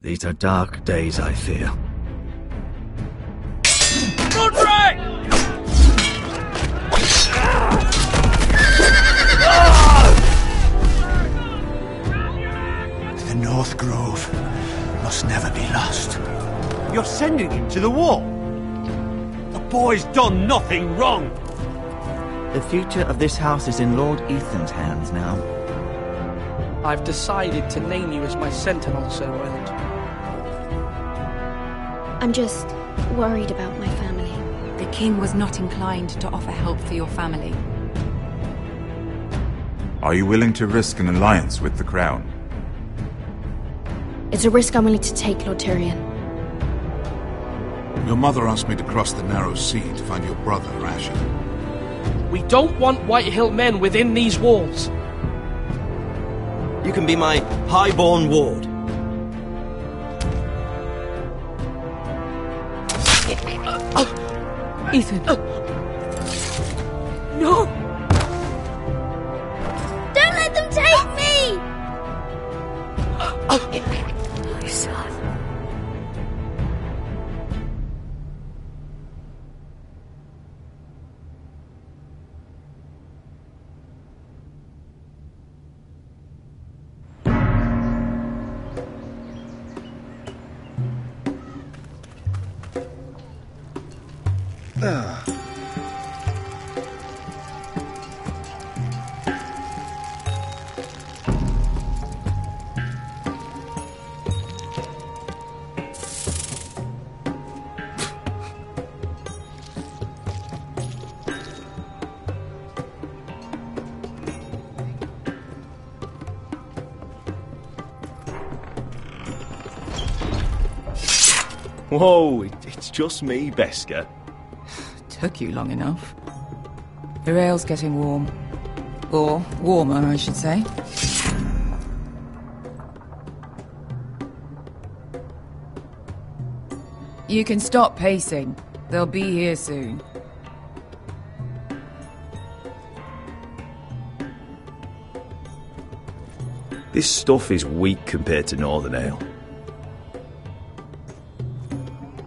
These are dark days, I fear. Roderick! The North Grove must never be lost. You're sending him to the war? The boy's done nothing wrong. The future of this house is in Lord Ethan's hands now. I've decided to name you as my sentinel, Sir Royland. I'm just worried about my family. The king was not inclined to offer help for your family. Are you willing to risk an alliance with the crown? It's a risk I'm willing to take, Lord Tyrion. Your mother asked me to cross the narrow sea to find your brother, Asher. We don't want Whitehill men within these walls. You can be my highborn ward. Ethan. No! Don't let them take me! My son. Whoa, it's just me, Beskar. Took you long enough. Your ale's getting warm. Or warmer, I should say. You can stop pacing. They'll be here soon. This stuff is weak compared to Northern Ale.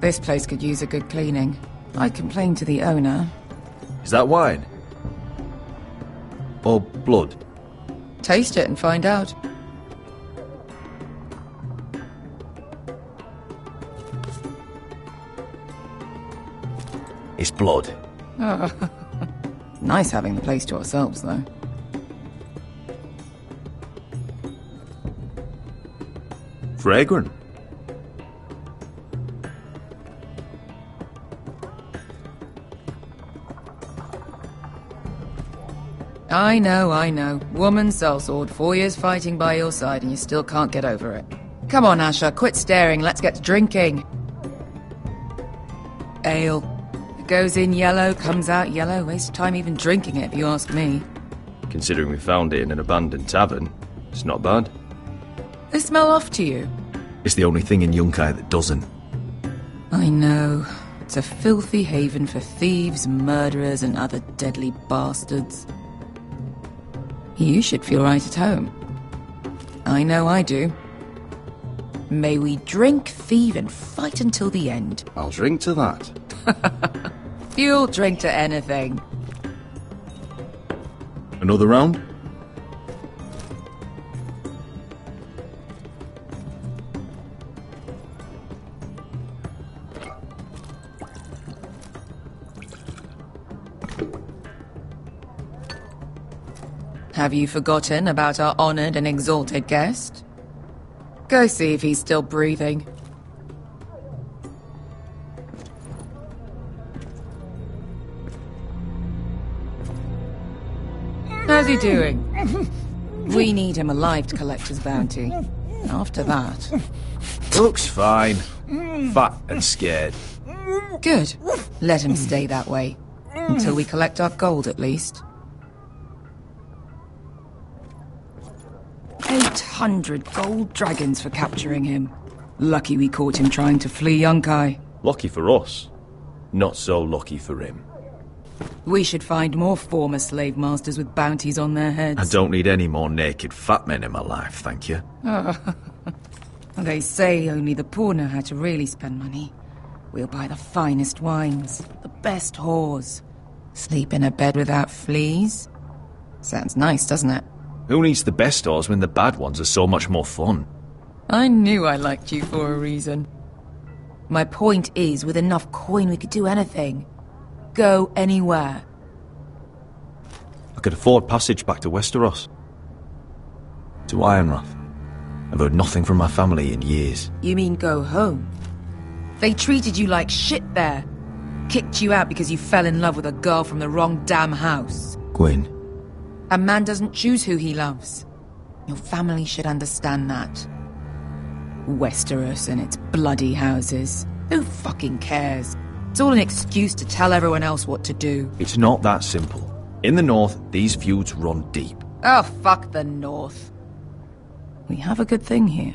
This place could use a good cleaning. I complained to the owner. Is that wine? Or blood? Taste it and find out. It's blood. Nice having the place to ourselves, though. Fragrant. I know. Woman sellsword, 4 years fighting by your side and you still can't get over it. Come on, Asher, quit staring, let's get to drinking. Ale. It goes in yellow, comes out yellow. Waste time even drinking it, if you ask me. Considering we found it in an abandoned tavern, it's not bad. They smell off to you. It's the only thing in Yunkai that doesn't. I know. It's a filthy haven for thieves, murderers, and other deadly bastards. You should feel right at home. I know I do. May we drink, thieve, and fight until the end. I'll drink to that. You'll drink to anything. Another round? Have you forgotten about our honored and exalted guest? Go see if he's still breathing. How's he doing? We need him alive to collect his bounty. After that... Looks fine. Fat and scared. Good. Let him stay that way. Until we collect our gold, at least. 800 gold dragons for capturing him. Lucky we caught him trying to flee Yunkai. Lucky for us. Not so lucky for him. We should find more former slave masters with bounties on their heads. I don't need any more naked fat men in my life, thank you. They say only the poor know how to really spend money. We'll buy the finest wines, the best whores. Sleep in a bed without fleas. Sounds nice, doesn't it? Who needs the best whores when the bad ones are so much more fun? I knew I liked you for a reason. My point is, with enough coin we could do anything. Go anywhere. I could afford passage back to Westeros. To Ironrath. I've heard nothing from my family in years. You mean go home? They treated you like shit there. Kicked you out because you fell in love with a girl from the wrong damn house. Gwyn. A man doesn't choose who he loves. Your family should understand that. Westeros and its bloody houses. Who fucking cares? It's all an excuse to tell everyone else what to do. It's not that simple. In the north, these feuds run deep. Oh, fuck the north. We have a good thing here.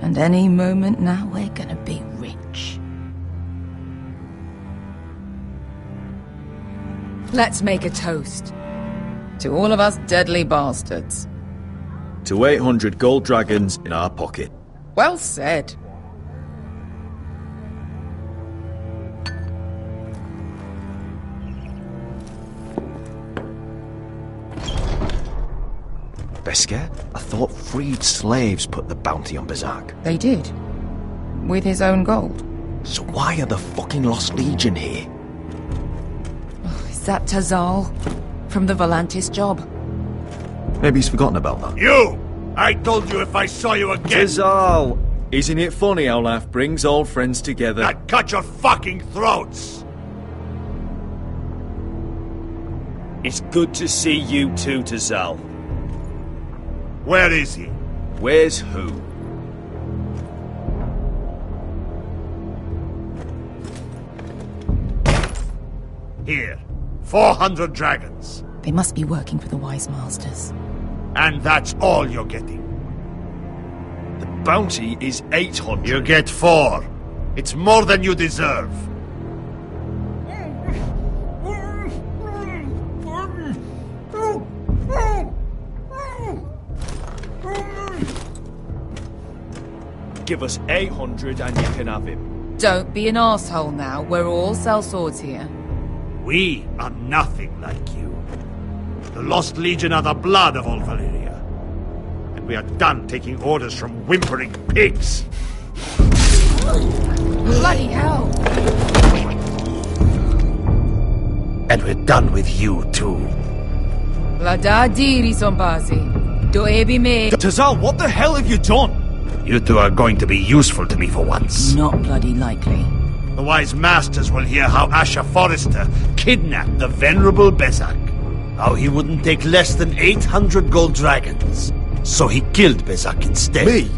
And any moment now we're gonna be rich. Let's make a toast. To all of us deadly bastards. To 800 gold dragons in our pocket. Well said. Beskar? I thought freed slaves put the bounty on Berserk. They did. With his own gold. So why are the fucking Lost Legion here? Oh, is that Tazal? From the Volantis job? Maybe he's forgotten about that. You! I told you if I saw you again... Tazal! Isn't it funny how life brings old friends together? I'd cut your fucking throats! It's good to see you too, Tazal. Where is he? Where's who? Here. 400 dragons. They must be working for the Wise Masters. And that's all you're getting. The bounty is 800. You get 4. It's more than you deserve. Give us 800 and you can have him. Don't be an arsehole now. We're all sellswords here. We are nothing like you. The Lost Legion are the blood of all Valyria. And we are done taking orders from whimpering pigs. Bloody hell! And we're done with you too. Lada diri sombazi. Do ebi me. Tazal, what the hell have you done? You two are going to be useful to me for once. Not bloody likely. The Wise Masters will hear how Asher Forrester kidnapped the venerable Bezzak. How he wouldn't take less than 800 gold dragons. So he killed Bezzak instead. Me?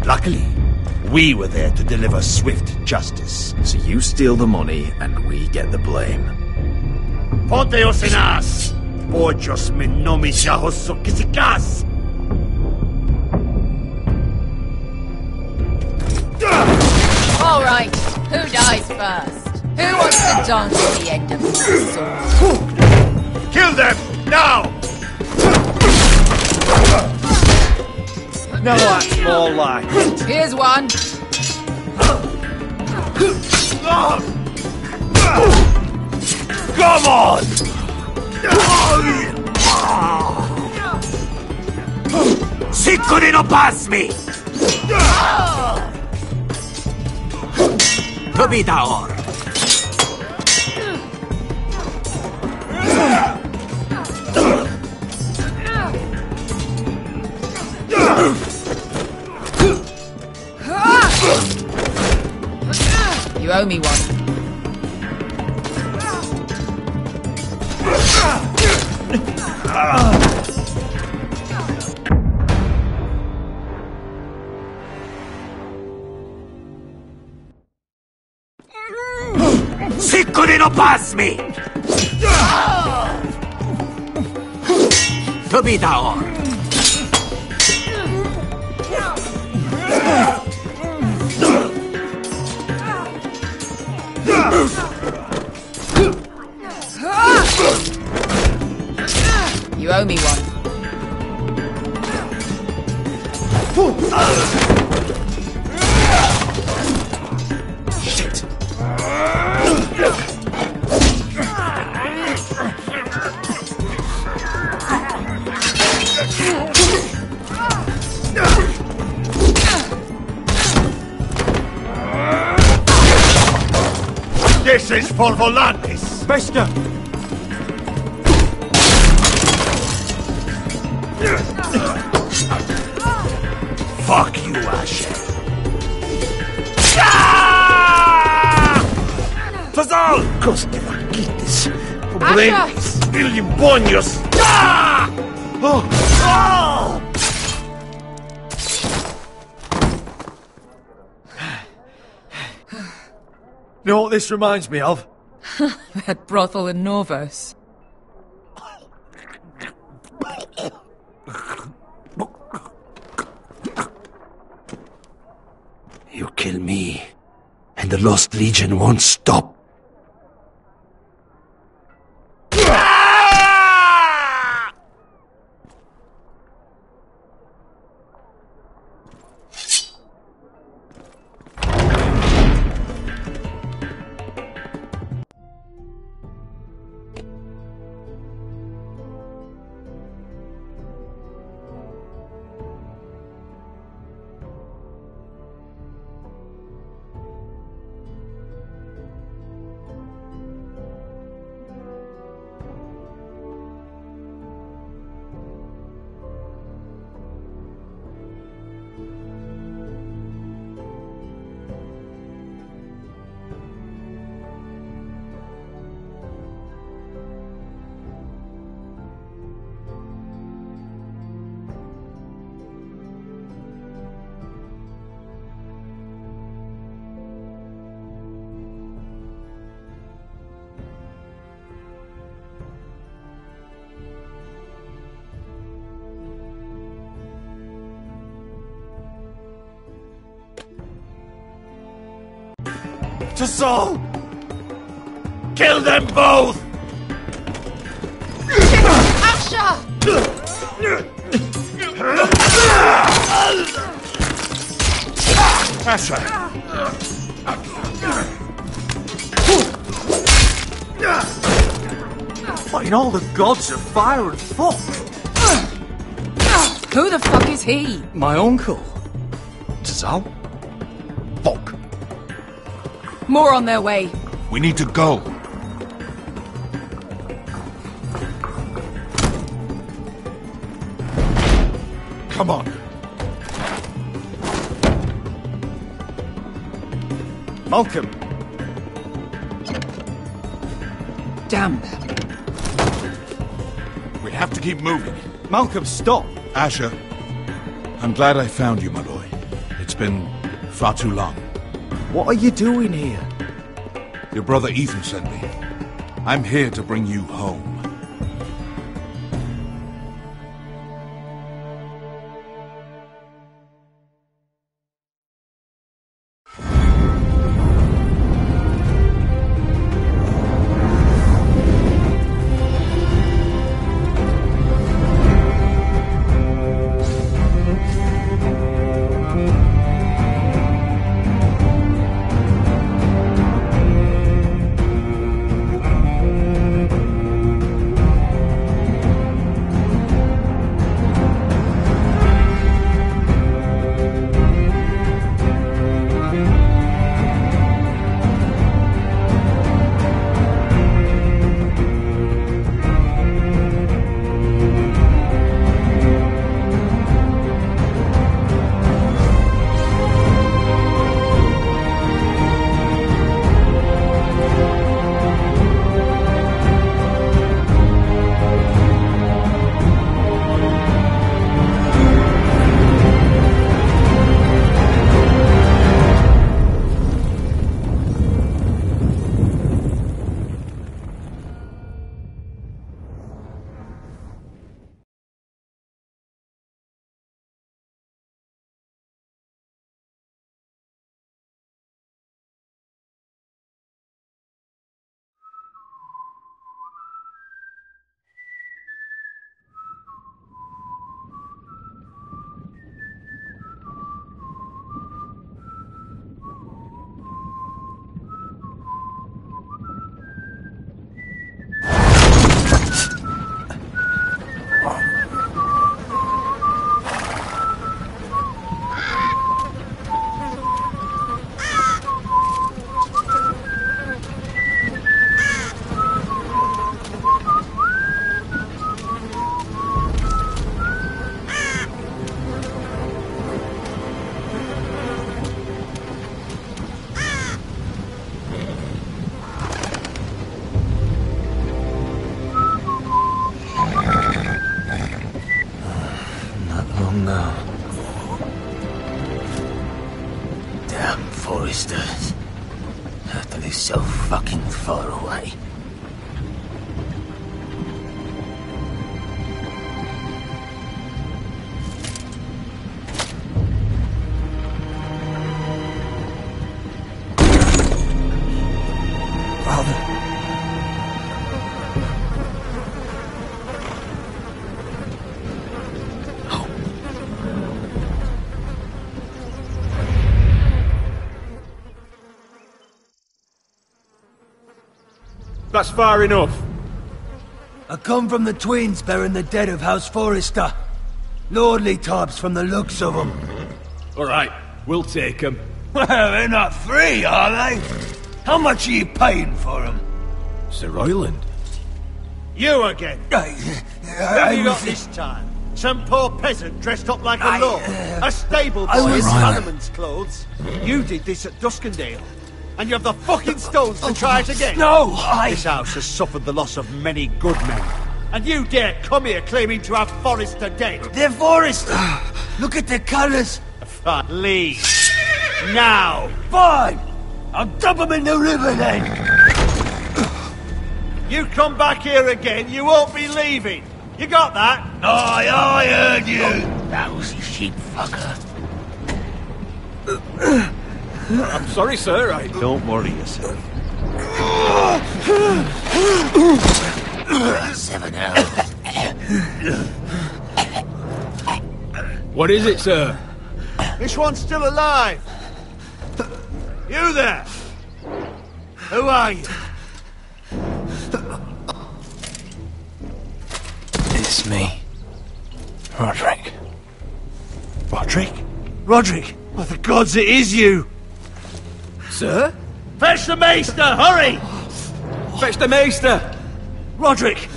Luckily, we were there to deliver swift justice. So you steal the money and we get the blame. Ponteos en as! Pojos me nomi shahoso kisikas! All right, who dies first? Who wants to dance at the end of my sword? Kill them! Now! No, that's more like it. Here's one. Come on! Siccone no pasmi! Tobitaor! You owe me one. Siccone no pasmi! Tobitaor! You owe me one. forces for Volantis! Beskha! Fuck you, Asher. Fazal! Coste vaquites! Pobrenis! Ilimbonios! Oh! Oh! You know what this reminds me of? That brothel in Norvos. You kill me, and the Lost Legion won't stop. To Saul! Kill them both! Asher! Asher! What in all the gods of fire and fuck? Who the fuck is he? My uncle. Tazal? Fuck. More on their way. We need to go. Come on. Malcolm! Damn. We have to keep moving. Malcolm, stop! Asher, I'm glad I found you, my boy. It's been far too long. What are you doing here? Your brother Ethan sent me. I'm here to bring you home. fucking far away. That's far enough. I come from the twins bearing the dead of House Forrester. Lordly types from the looks of them. Alright, we'll take them. Well, they're not free, are they? How much are you paying for them? Sir Royland. You again. What have you got this time? Some poor peasant dressed up like a lord. A stable boy in Solomon's clothes. You did this at Duskendale. And you have the fucking stones to try it again? No, This house has suffered the loss of many good men. And you dare come here claiming to have Forrester dead? They're Forrester! Look at the colours! Leave. Now! Fine! I'll dump them in the river then! You come back here again, you won't be leaving. You got that? Aye, I heard you! Lousy sheep fucker. I'm sorry, sir. Don't worry yourself. 7 hours. What is it, sir? This one's still alive. You there? Who are you? It's me. Roderick. Roderick? Roderick? Oh, the gods, it is you! Sir? Fetch the maester, hurry! Fetch the maester! Roderick!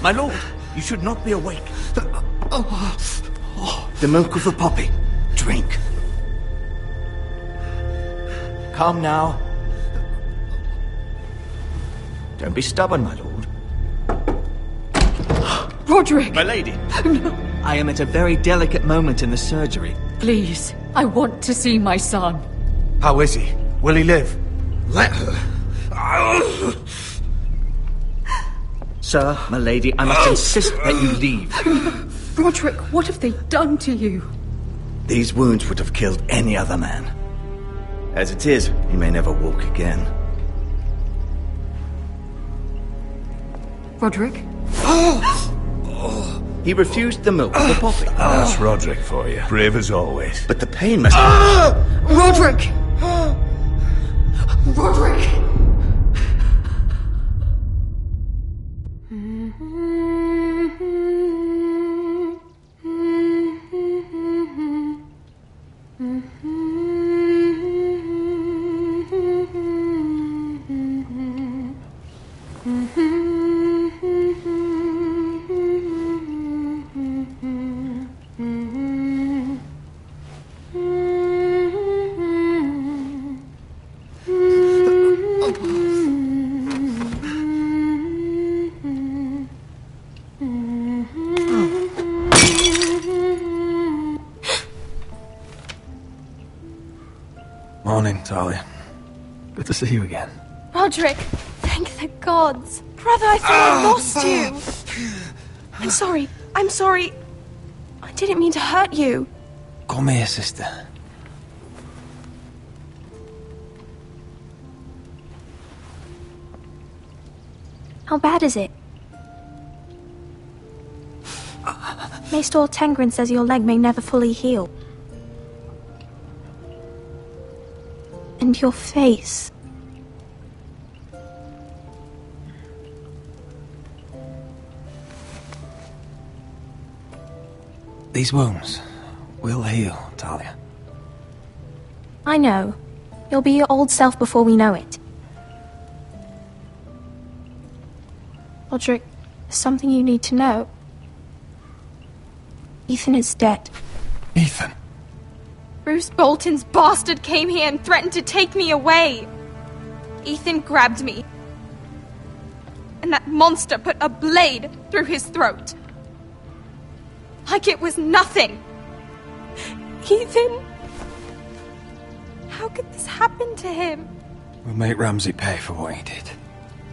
My lord, you should not be awake. The milk of the poppy. Drink. Calm now. Don't be stubborn, my lord. Roderick! My lady. No. I am at a very delicate moment in the surgery. Please, I want to see my son. How is he? Will he live? Let her. Sir, my lady, I must insist that you leave. Roderick, what have they done to you? These wounds would have killed any other man. As it is, he may never walk again. Roderick? He refused the milk of the poppy. That's Roderick for you. Brave as always. But the pain must... Roderick! Roderick! Morning, Talia. Good to see you again. Roderick, thank the gods. Brother, I thought I lost you. I'm sorry. I'm sorry. I didn't mean to hurt you. Call me a sister. How bad is it? Maester Tengrin says your leg may never fully heal. And your face. These wounds will heal, Talia. I know. You'll be your old self before we know it. Roderick, there's something you need to know. Ethan is dead. Ethan? Bruce Bolton's bastard came here and threatened to take me away. Ethan grabbed me. And that monster put a blade through his throat. Like it was nothing. Ethan... How could this happen to him? We'll make Ramsay pay for what he did.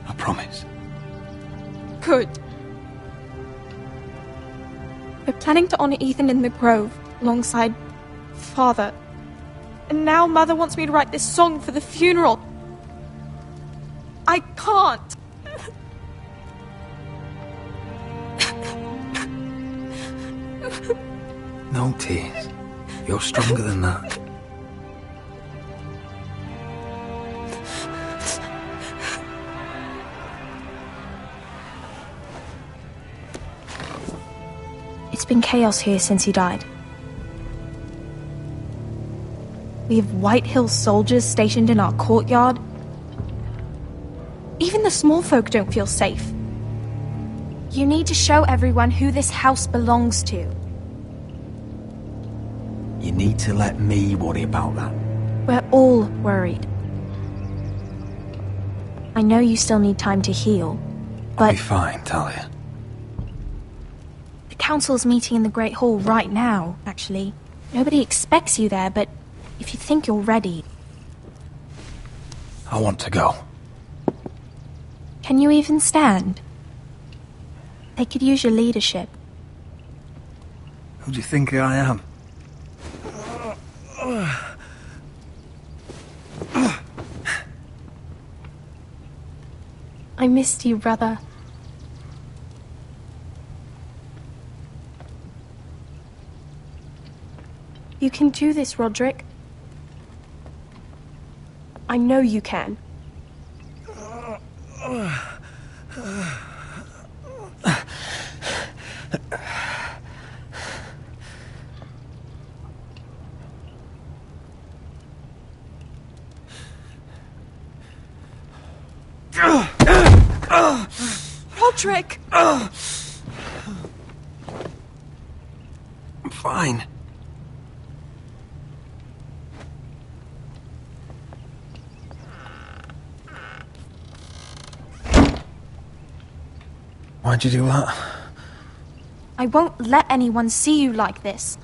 I promise. Good. We're planning to honor Ethan in the Grove, alongside Father. And now Mother wants me to write this song for the funeral. I can't. No tears. You're stronger than that. It's been chaos here since he died. We have White Hill soldiers stationed in our courtyard. Even the small folk don't feel safe. You need to show everyone who this house belongs to. You need to let me worry about that. We're all worried. I know you still need time to heal, but... I'll be fine, Talia. The council's meeting in the Great Hall right now, actually. Nobody expects you there, but if you think you're ready... I want to go. Can you even stand? They could use your leadership. Who do you think I am? I missed you, brother. You can do this, Roderick. I know you can. Roderick! I'm fine. Why'd you do that? I won't let anyone see you like this.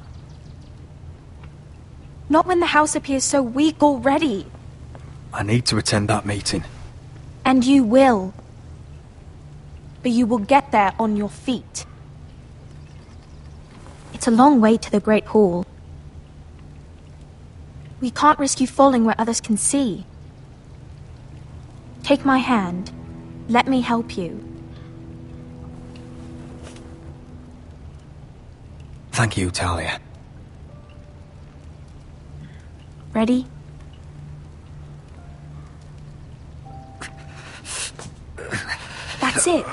Not when the house appears so weak already. I need to attend that meeting. And you will. But you will get there on your feet. It's a long way to the Great Hall. We can't risk you falling where others can see. Take my hand. Let me help you. Thank you, Talia. Ready? That's it.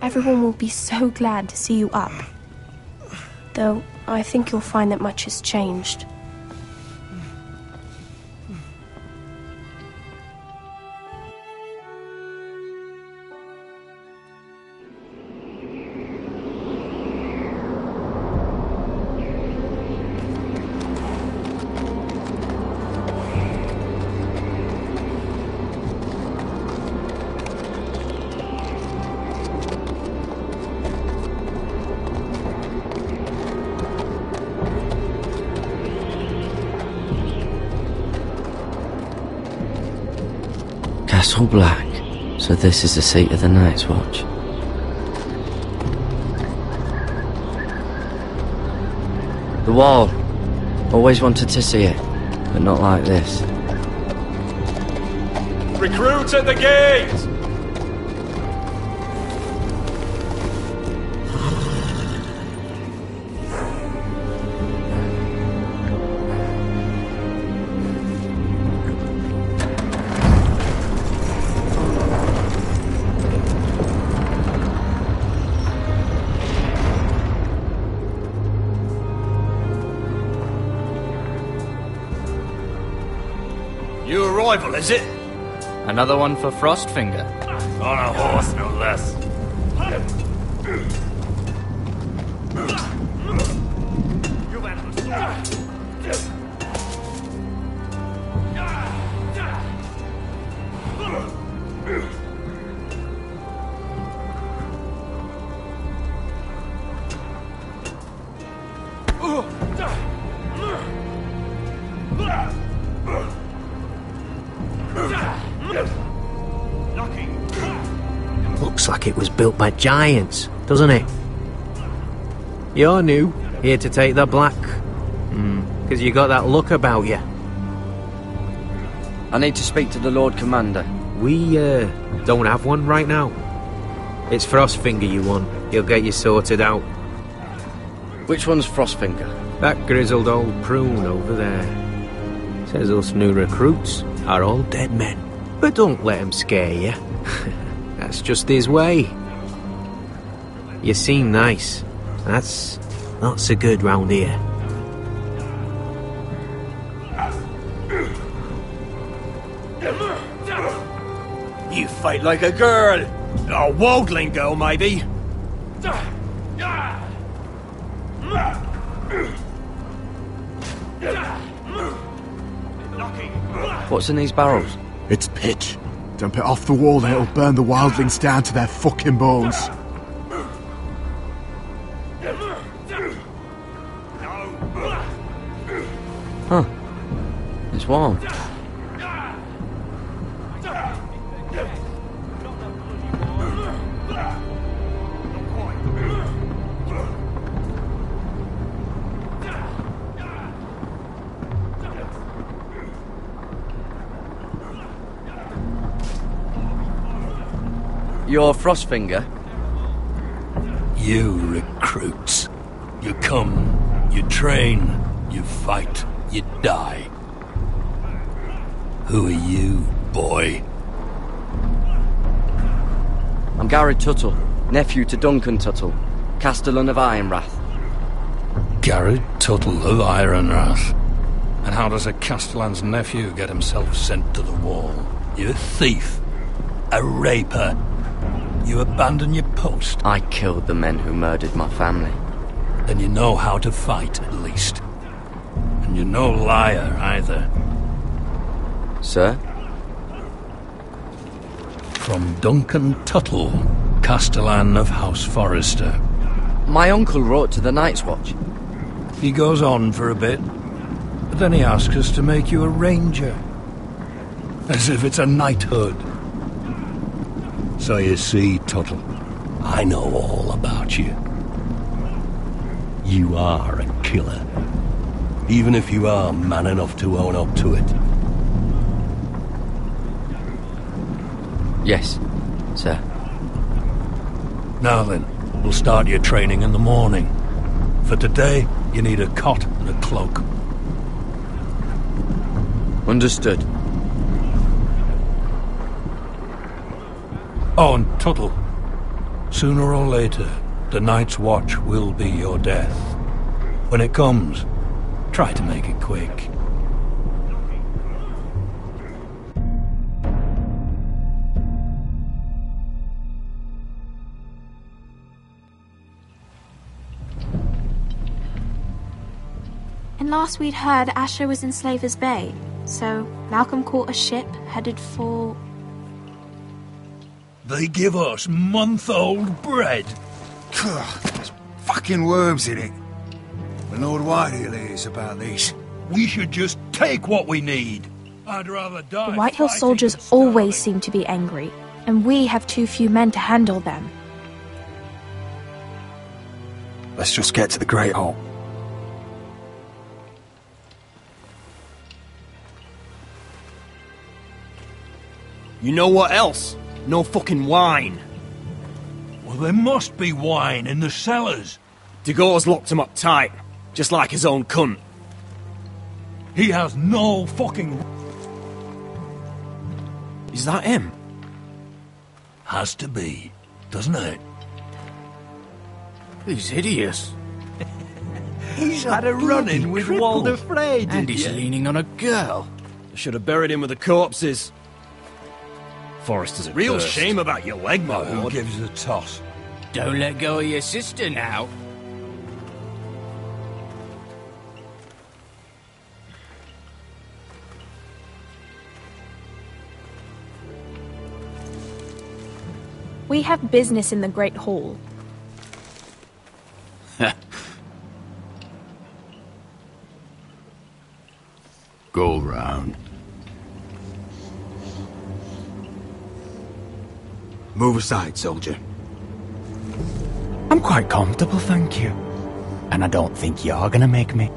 Everyone will be so glad to see you up. Though, I think you'll find that much has changed. Castle Black. So this is the seat of the Night's Watch. The Wall. Always wanted to see it, but not like this. Recruits at the gate! arrival, is it? Another one for Frostfinger. On a horse, no less. Looks like it was built by giants, doesn't it? You're new, here to take the black. Because you got that look about you. I need to speak to the Lord Commander. We, don't have one right now. It's Frostfinger you want. He'll get you sorted out. Which one's Frostfinger? That grizzled old prune over there. Says us new recruits are all dead men. But don't let him scare you. That's just his way. You seem nice. That's not so good round here. You fight like a girl. A waldling girl, maybe. What's in these barrels? It's pitch. Dump it off the wall and it'll burn the wildlings down to their fucking bones. Huh. It's warm. You're Frostfinger? You recruits. You come, you train, you fight, you die. Who are you, boy? I'm Garrett Tuttle, nephew to Duncan Tuttle, Castellan of Ironrath. Garrett Tuttle of Ironrath. And how does a Castellan's nephew get himself sent to the wall? You're a thief. A raper. You abandon your post. I killed the men who murdered my family. Then you know how to fight, at least. And you're no liar, either. Sir? From Duncan Tuttle, Castellan of House Forrester. My uncle wrote to the Night's Watch. He goes on for a bit, but then he asks us to make you a ranger. As if it's a knighthood. So you see, Tuttle, I know all about you. You are a killer. Even if you are man enough to own up to it. Yes, sir. Now then, we'll start your training in the morning. For today, you need a cot and a cloak. Understood. Oh, and Tuttle, sooner or later, the Night's Watch will be your death. When it comes, try to make it quick. And last we'd heard, Asher was in Slaver's Bay, so Malcolm caught a ship headed for... They give us month-old bread. There's fucking worms in it. The Lord Whitehill hears about these. We should just take what we need. I'd rather die. The Whitehill soldiers always seem to be angry, and we have too few men to handle them. Let's just get to the Great Hall. You know what else? No fucking wine. Well, there must be wine in the cellars. Degau's locked him up tight, just like his own cunt. He has no fucking... Is that him? Has to be, doesn't it? He's hideous. He's had a run-in with Walder Frey, and he's leaning on a girl. Should have buried him with the corpses. Forrester's a Real cursed. shame about your leg, my Who lord. gives a toss? Don't let go of your sister now. We have business in the Great Hall. Go round. Move aside, soldier. I'm quite comfortable, thank you. And I don't think you're gonna make me.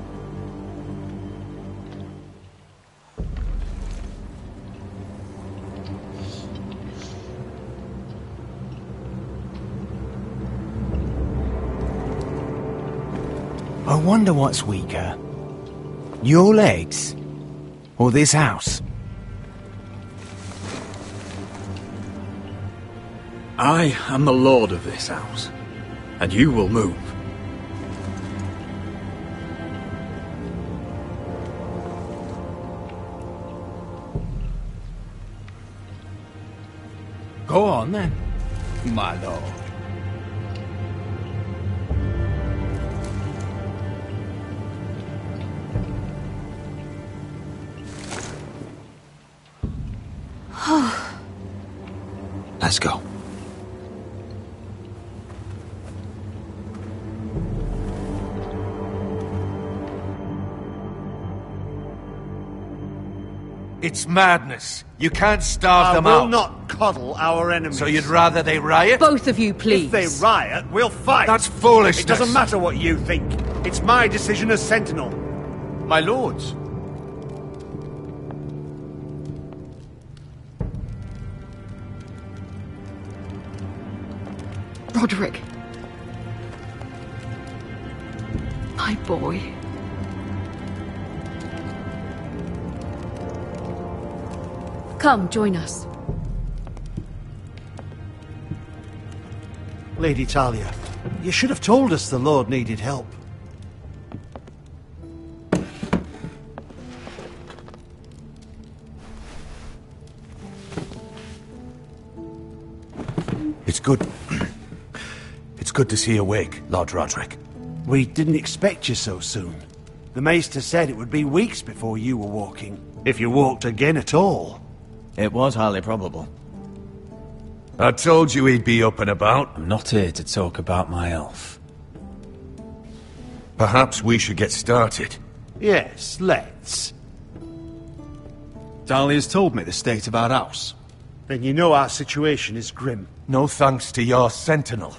I wonder what's weaker. Your legs? Or this house? I am the lord of this house, and you will move. Go on then, my lord. Let's go. It's madness. You can't starve them I out. will not coddle our enemies. So you'd rather they riot? Both of you, please. If they riot, we'll fight. That's foolishness. It doesn't matter what you think. It's my decision as Sentinel. My lords. Roderick. My boy. Come, join us. Lady Talia, you should have told us the Lord needed help. It's good. It's good to see you awake, Lord Roderick. We didn't expect you so soon. The Maester said it would be weeks before you were walking, if you walked again at all. It was highly probable. I told you he'd be up and about. I'm not here to talk about my elf. Perhaps we should get started. Yes, let's. Dahlia's told me the state of our house. Then you know our situation is grim. No thanks to your sentinel.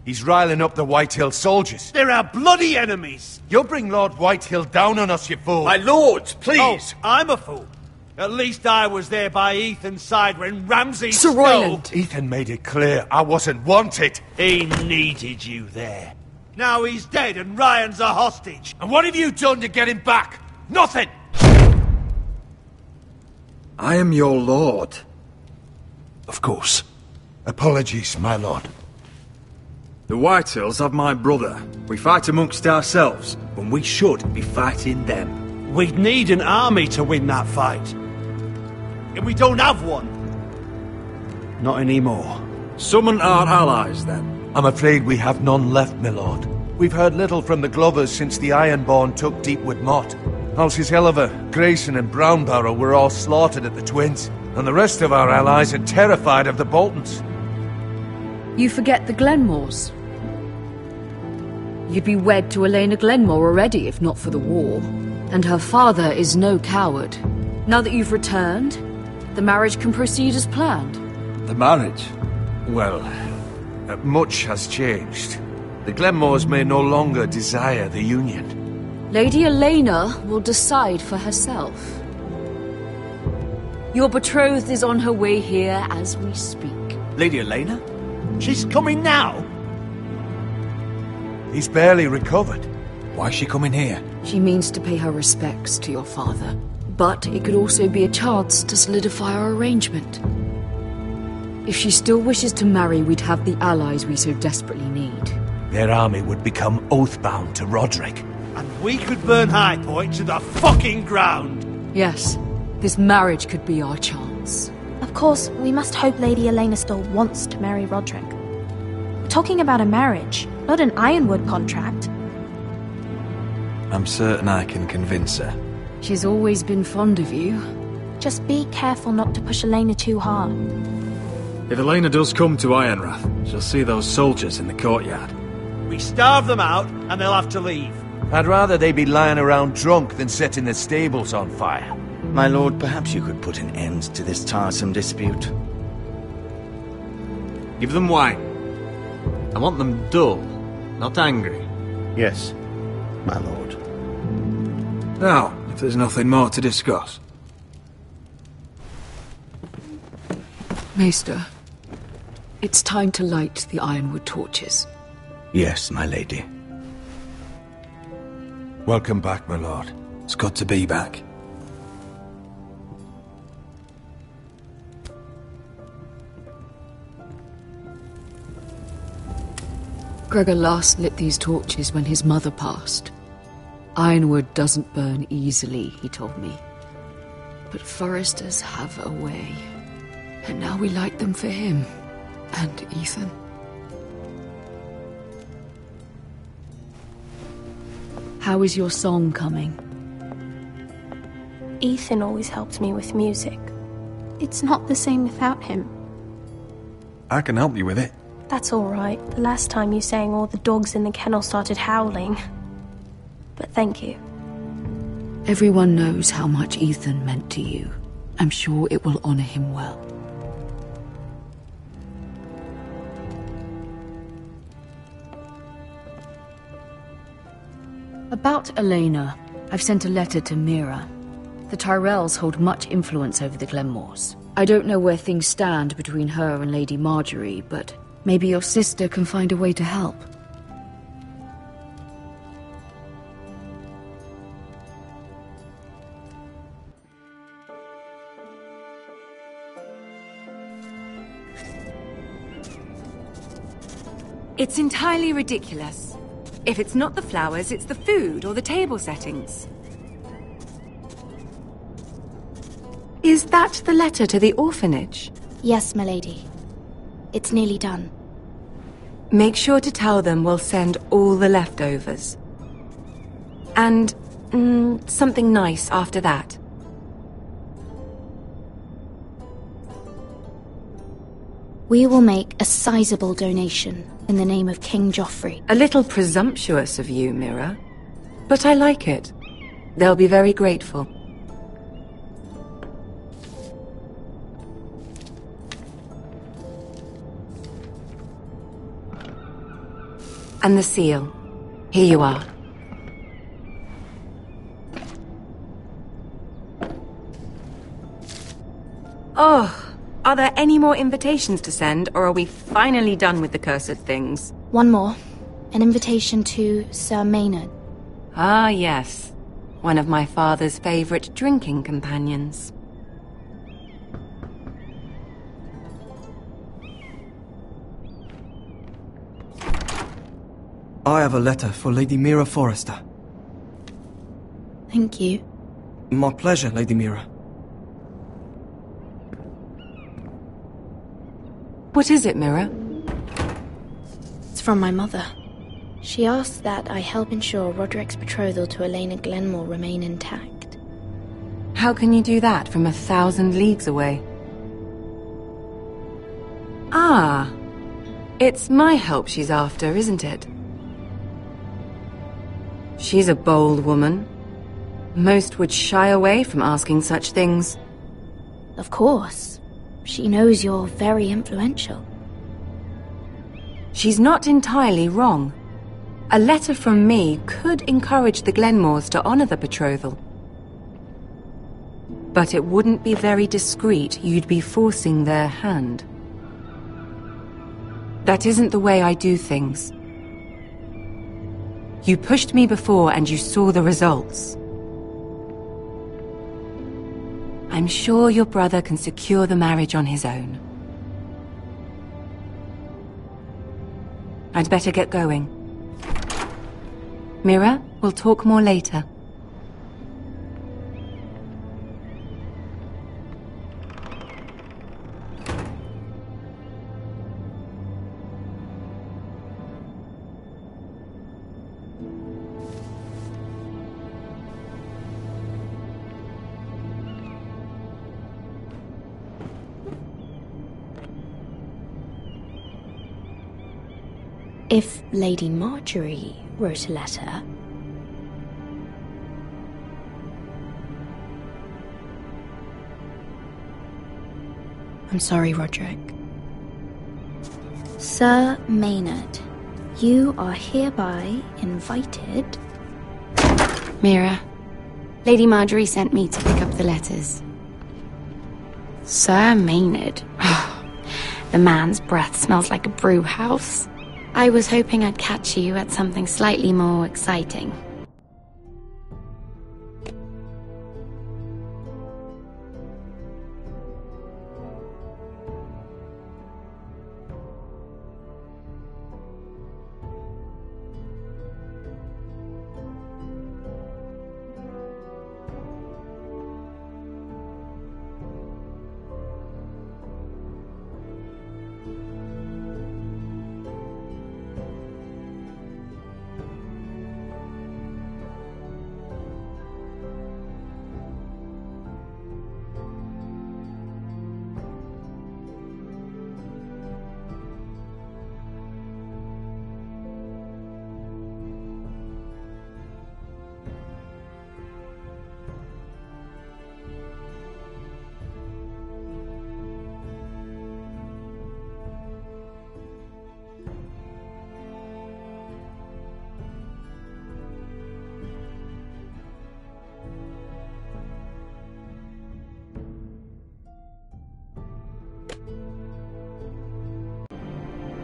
He's riling up the Whitehill soldiers. They're our bloody enemies! You'll bring Lord Whitehill down on us, you fool! My lords, please! Oh, I'm a fool. At least I was there by Ethan's side when Ramsay Sir Royland! Ethan made it clear I wasn't wanted. He needed you there. Now he's dead and Ryan's a hostage. And what have you done to get him back? Nothing! I am your lord. Of course. Apologies, my lord. The Whitehills have my brother. We fight amongst ourselves, when we should be fighting them. We'd need an army to win that fight. And we don't have one. Not anymore. Summon our allies, then. I'm afraid we have none left, my lord. We've heard little from the Glovers since the Ironborn took Deepwood Motte. Houses Helliver, Grayson and Brownbarrow were all slaughtered at the Twins, and the rest of our allies are terrified of the Boltons. You forget the Glenmores. You'd be wed to Elena Glenmore already if not for the war. And her father is no coward. Now that you've returned, the marriage can proceed as planned. The marriage? Well, much has changed. The Glenmores may no longer desire the union. Lady Elena will decide for herself. Your betrothed is on her way here as we speak. Lady Elena? She's coming now? He's barely recovered. Why is she coming here? She means to pay her respects to your father. But it could also be a chance to solidify our arrangement. If she still wishes to marry, we'd have the allies we so desperately need. Their army would become oath-bound to Roderick. And we could burn High Point to the fucking ground! Yes, This marriage could be our chance. Of course, we must hope Lady Elena still wants to marry Roderick. We're talking about a marriage, not an Ironwood contract. I'm certain I can convince her. She's always been fond of you. Just be careful not to push Elena too hard. If Elena does come to Ironrath, she'll see those soldiers in the courtyard. We starve them out, and they'll have to leave. I'd rather they be lying around drunk than setting the stables on fire. My lord, perhaps you could put an end to this tiresome dispute. Give them wine. I want them dull, not angry. Yes, my lord. Now, if there's nothing more to discuss. Maester, it's time to light the Ironwood torches. Yes, my lady. Welcome back, my lord. It's good to be back. Gregor last lit these torches when his mother passed. Ironwood doesn't burn easily, he told me. But foresters have a way. And now we light them for him. And Ethan. How is your song coming? Ethan always helps me with music. It's not the same without him. I can help you with it. That's all right. The last time you sang, all the dogs in the kennel started howling. But thank you. Everyone knows how much Ethan meant to you. I'm sure it will honor him well. About Elena, I've sent a letter to Mira. The Tyrells hold much influence over the Glenmores. I don't know where things stand between her and Lady Marjorie, but maybe your sister can find a way to help. It's entirely ridiculous. If it's not the flowers, it's the food or the table settings. Is that the letter to the orphanage? Yes, my lady. It's nearly done. Make sure to tell them we'll send all the leftovers. And something nice after that. We will make a sizable donation in the name of King Joffrey. A little presumptuous of you, Mira. But I like it. They'll be very grateful. And the seal. Here you are. Oh, are there any more invitations to send, or are we finally done with the cursed things? One more. An invitation to Sir Maynard. Ah, yes. One of my father's favorite drinking companions. I have a letter for Lady Mira Forrester. Thank you. My pleasure, Lady Mira. What is it, Mira? It's from my mother. She asks that I help ensure Roderick's betrothal to Elena Glenmore remain intact. How can you do that from 1,000 leagues away? Ah, it's my help she's after, isn't it? She's a bold woman. Most would shy away from asking such things. Of course. She knows you're very influential. She's not entirely wrong. A letter from me could encourage the Glenmores to honor the betrothal. But it wouldn't be very discreet. You'd be forcing their hand. That isn't the way I do things. You pushed me before and you saw the results. I'm sure your brother can secure the marriage on his own. I'd better get going. Mira, we'll talk more later. If Lady Marjorie wrote a letter... I'm sorry, Roderick. Sir Maynard, you are hereby invited... Mira, Lady Marjorie sent me to pick up the letters. Sir Maynard? The man's breath smells like a brew house. I was hoping I'd catch you at something slightly more exciting.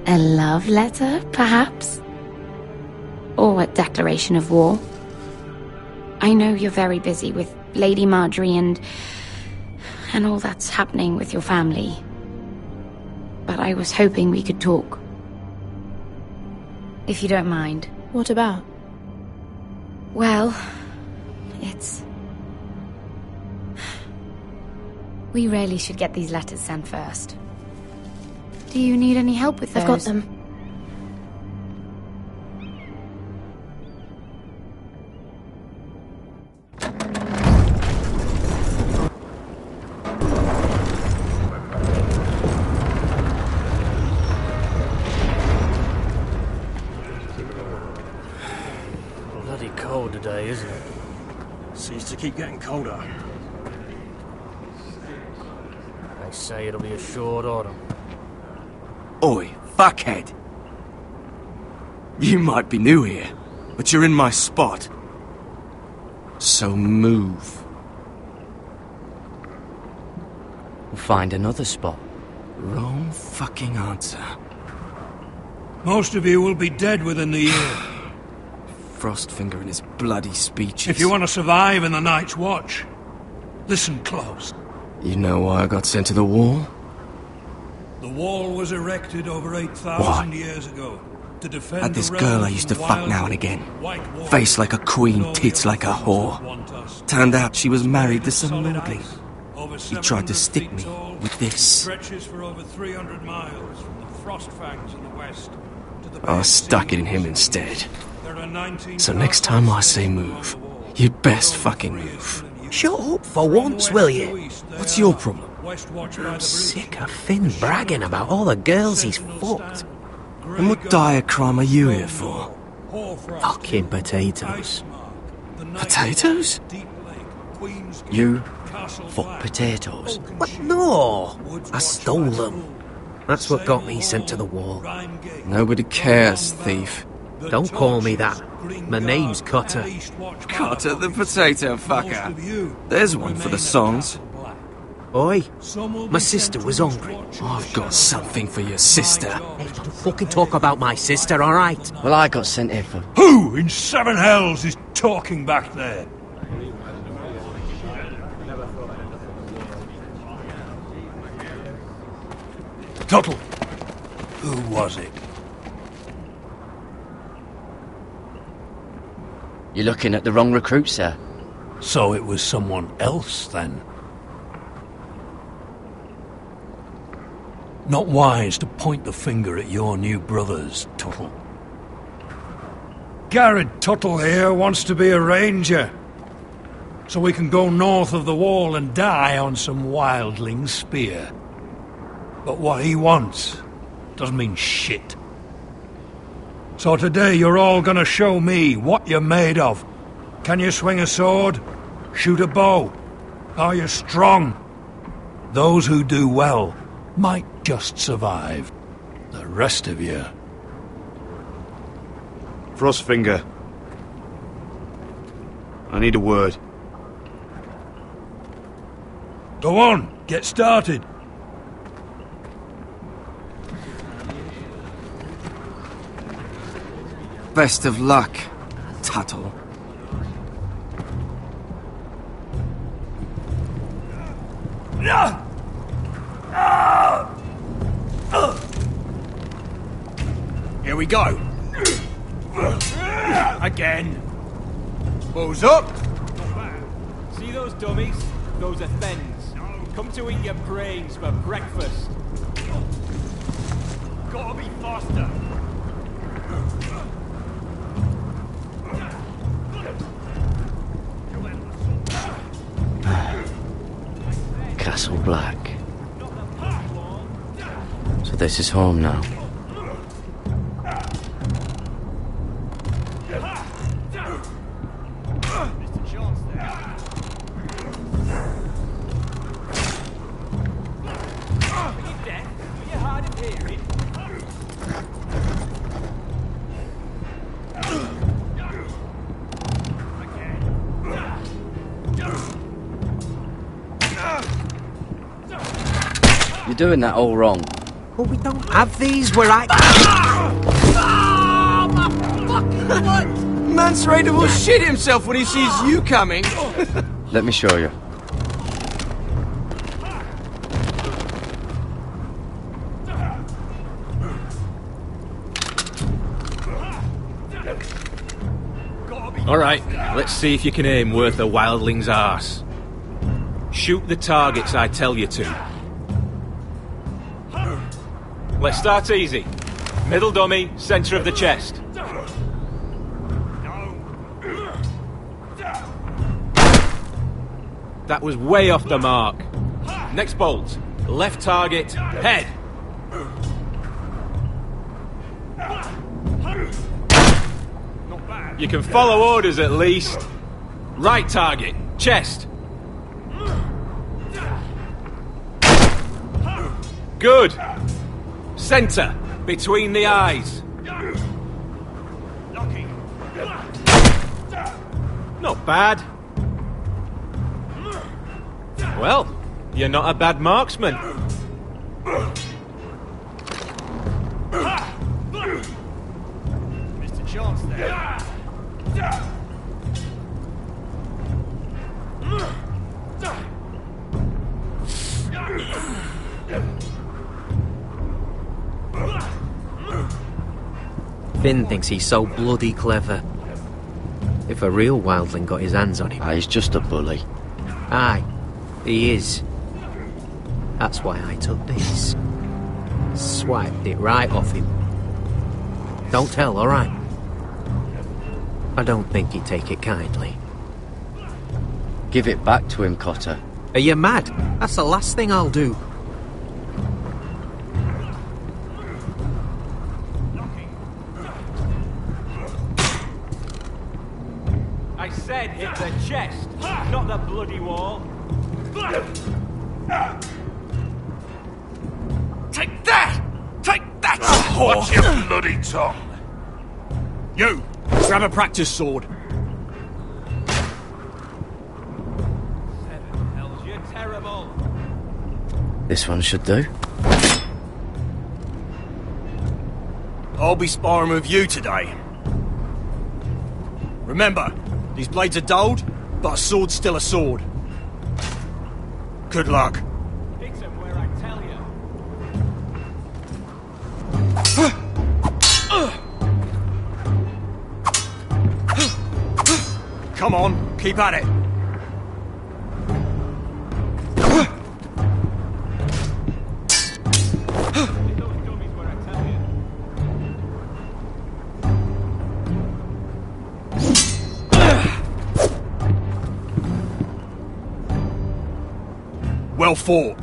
A love letter, perhaps? Or a declaration of war? I know you're very busy with Lady Marjorie and all that's happening with your family. But I was hoping we could talk. If you don't mind. What about? Well, it's... We really should get these letters sent first. Do you need any help with those? I've got them. Bloody cold today, isn't it? Seems to keep getting colder. They say it'll be a short autumn. Oi, fuckhead! You might be new here, but you're in my spot. So move. We'll find another spot. Wrong fucking answer. Most of you will be dead within the year. Frostfinger and his bloody speeches. If you want to survive in the Night's Watch, listen close. You know why I got sent to the wall? The wall was erected over 8,000 years ago to defend Had this the girl I realms used to of fuck wild now and again. white wolves. Face like a queen, tits like a whore. Turned out she was married to some lordling. He tried to stick me with this. Stretches for over 300 miles from the Frostfangs in the west to the I stuck it in him instead. There are 19 So next time I say move, you'd best fucking move. Shut up for once, will you? What's your problem? I'm sick of Finn bragging about all the girls he's fucked. And what dire crime are you here for? Fucking potatoes. Potatoes? You fuck potatoes? What? No! I stole them. That's what got me sent to the wall. Nobody cares, thief. Don't call me that. My name's Cutter. Cutter the potato fucker. There's one for the songs. Oi, my sister was hungry. I've got something for your sister. Hey, don't fucking talk about my sister, alright? Well, I got sent here for... Who in seven hells is talking back there? Tuttle, who was it? You're looking at the wrong recruit, sir. So it was someone else, then? Not wise to point the finger at your new brothers, Tuttle. Garrett Tuttle here wants to be a ranger, so we can go north of the wall and die on some wildling spear. But what he wants doesn't mean shit. So today you're all gonna show me what you're made of. Can you swing a sword? Shoot a bow? Are you strong? Those who do well might just survive. The rest of you... Frostfinger. I need a word. Go on, get started. Best of luck, Tuttle. Here we go. Again. Balls up. See those dummies? Those are Thens. Come to eat your brains for breakfast. Gotta be faster. Castle Black. So this is home now. You're doing that all wrong. Well, we don't have these where I... Mance Raider will shit himself when he sees you coming. Let me show you. Alright, let's see if you can aim worth a wildling's arse. Shoot the targets I tell you to. Let's start easy. Middle dummy, centre of the chest. That was way off the mark. Next bolt. Left target, head. You can follow orders at least. Right target, chest. Good. Centre, between the eyes. Not bad. Well, you're not a bad marksman. Mr. Chance there. Finn thinks he's so bloody clever. If a real wildling got his hands on him... He's just a bully. Aye, he is. That's why I took this. Swiped it right off him. Don't tell, alright? I don't think he'd take it kindly. Give it back to him, Cotter. Are you mad? That's the last thing I'll do. I said hit the chest, not the bloody wall. Take that! Take that! Watch your bloody tongue. You! Grab a practice sword. Hells, you're terrible. This one should do. I'll be sparring with you today. Remember, these blades are dulled, but a sword's still a sword. Good luck. Hit him where I tell you. Come on, keep at it. Well fought.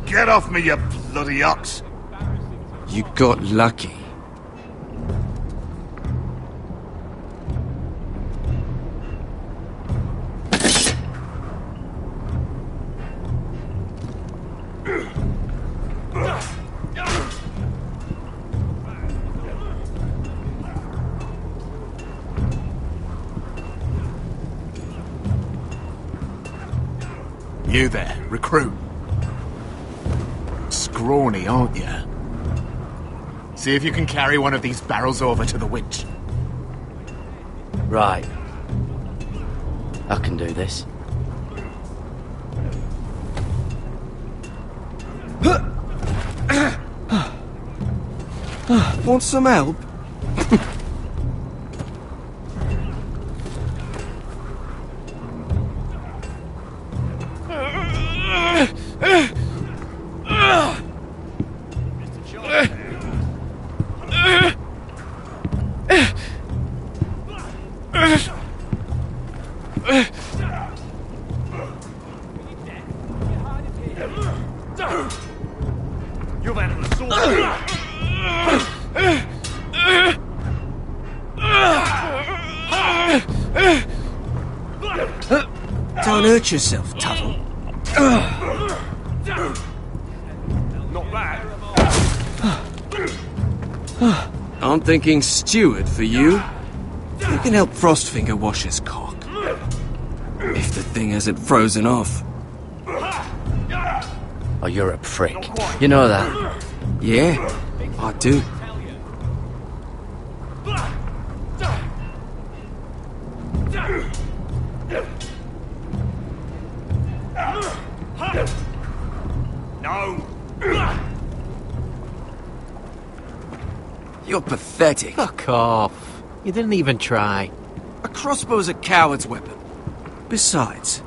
Get off me, you bloody ox. You got lucky. You there, recruit. Scrawny, aren't you? See if you can carry one of these barrels over to the winch. Right. I can do this. Want some help? You've had an assault. Don't hurt yourself, Tuttle. Not bad. I'm thinking steward for you. You can help Frostfinger wash his cock. If the thing hasn't frozen off. Oh, you're a prick. You know that? Yeah, I do. No. You're pathetic. Fuck off. You didn't even try. A crossbow's a coward's weapon. Besides,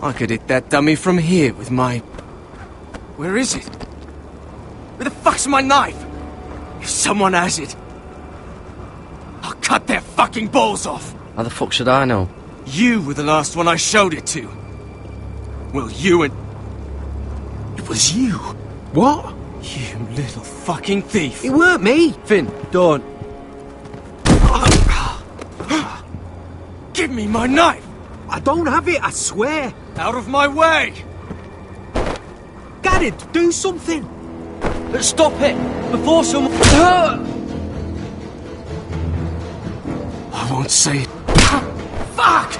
I could hit that dummy from here with my... Where is it? Where the fuck's my knife? If someone has it, I'll cut their fucking balls off. How the fuck should I know? You were the last one I showed it to. Well, you and... It was you. What? You little fucking thief. It weren't me. Finn, don't. Give me my knife. I don't have it, I swear. Out of my way. Garrett, do something. Stop it before someone... I won't say it. Fuck!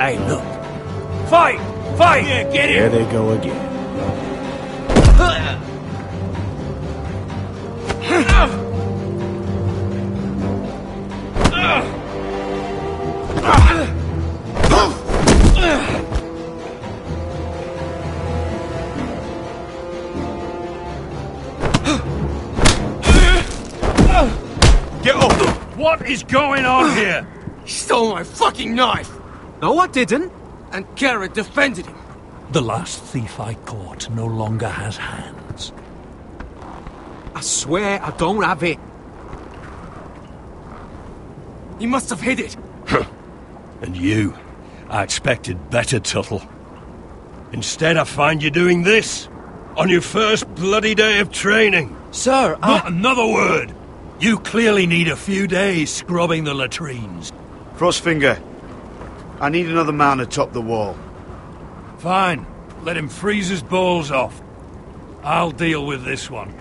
Hey, look. Fight! Fight! Yeah, get it! There they go again. Get up! What is going on here? He stole my fucking knife! No, I didn't. And Garrett defended him. The last thief I caught no longer has hands. I swear I don't have it. He must have hid it. And you, I expected better, Tuttle. Instead, I find you doing this on your first bloody day of training. Sir, Not another word. You clearly need a few days scrubbing the latrines. Frostfinger, I need another man atop the wall. Fine. Let him freeze his balls off. I'll deal with this one.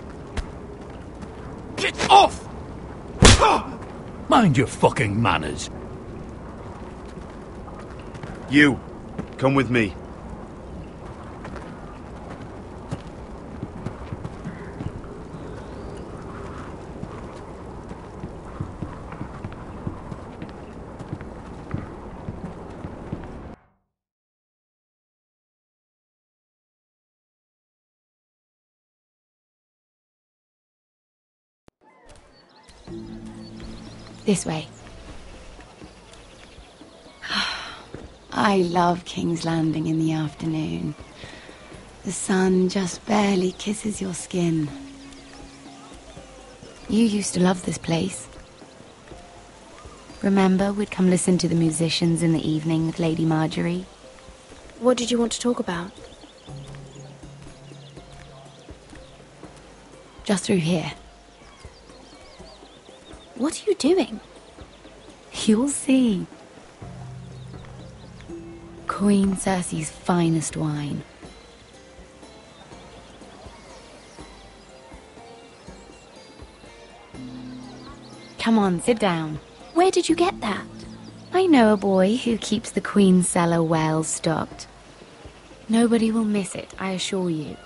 Get off! Mind your fucking manners. You, come with me. This way. I love King's Landing in the afternoon. The sun just barely kisses your skin. You used to love this place. Remember, we'd come listen to the musicians in the evening with Lady Marjorie? What did you want to talk about? Just through here. What are you doing? You'll see. Queen Cersei's finest wine. Come on, sit down. Where did you get that? I know a boy who keeps the Queen's cellar well stocked. Nobody will miss it, I assure you.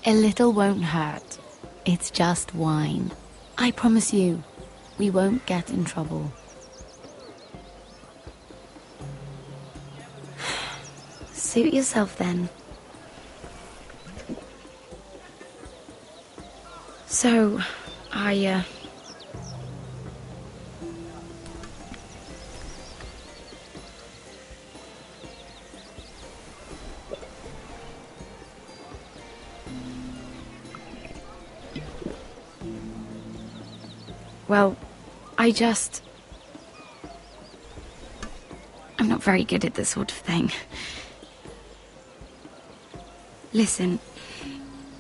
A little won't hurt. It's just wine. I promise you, we won't get in trouble. Suit yourself then. So, Well, I'm not very good at this sort of thing. Listen,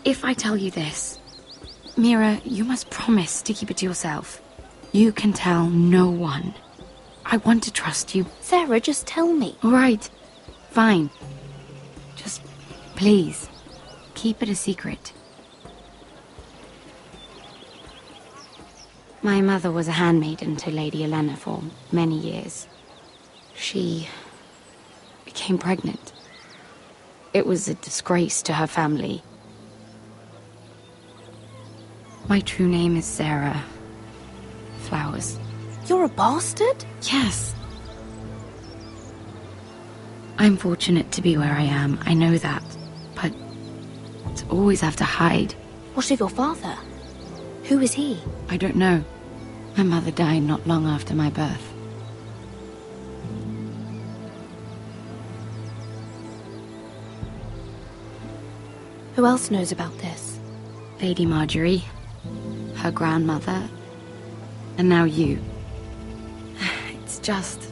if I tell you this, Mira, you must promise to keep it to yourself. You can tell no one. I want to trust you. Sarah, just tell me. All right, fine. Just, please, keep it a secret. My mother was a handmaiden to Lady Olenna for many years. She became pregnant. It was a disgrace to her family. My true name is Sarah Flowers. You're a bastard? Yes. I'm fortunate to be where I am, I know that. But to always have to hide. What of your father? Who is he? I don't know. My mother died not long after my birth. Who else knows about this? Lady Marjorie, her grandmother, and now you. It's just...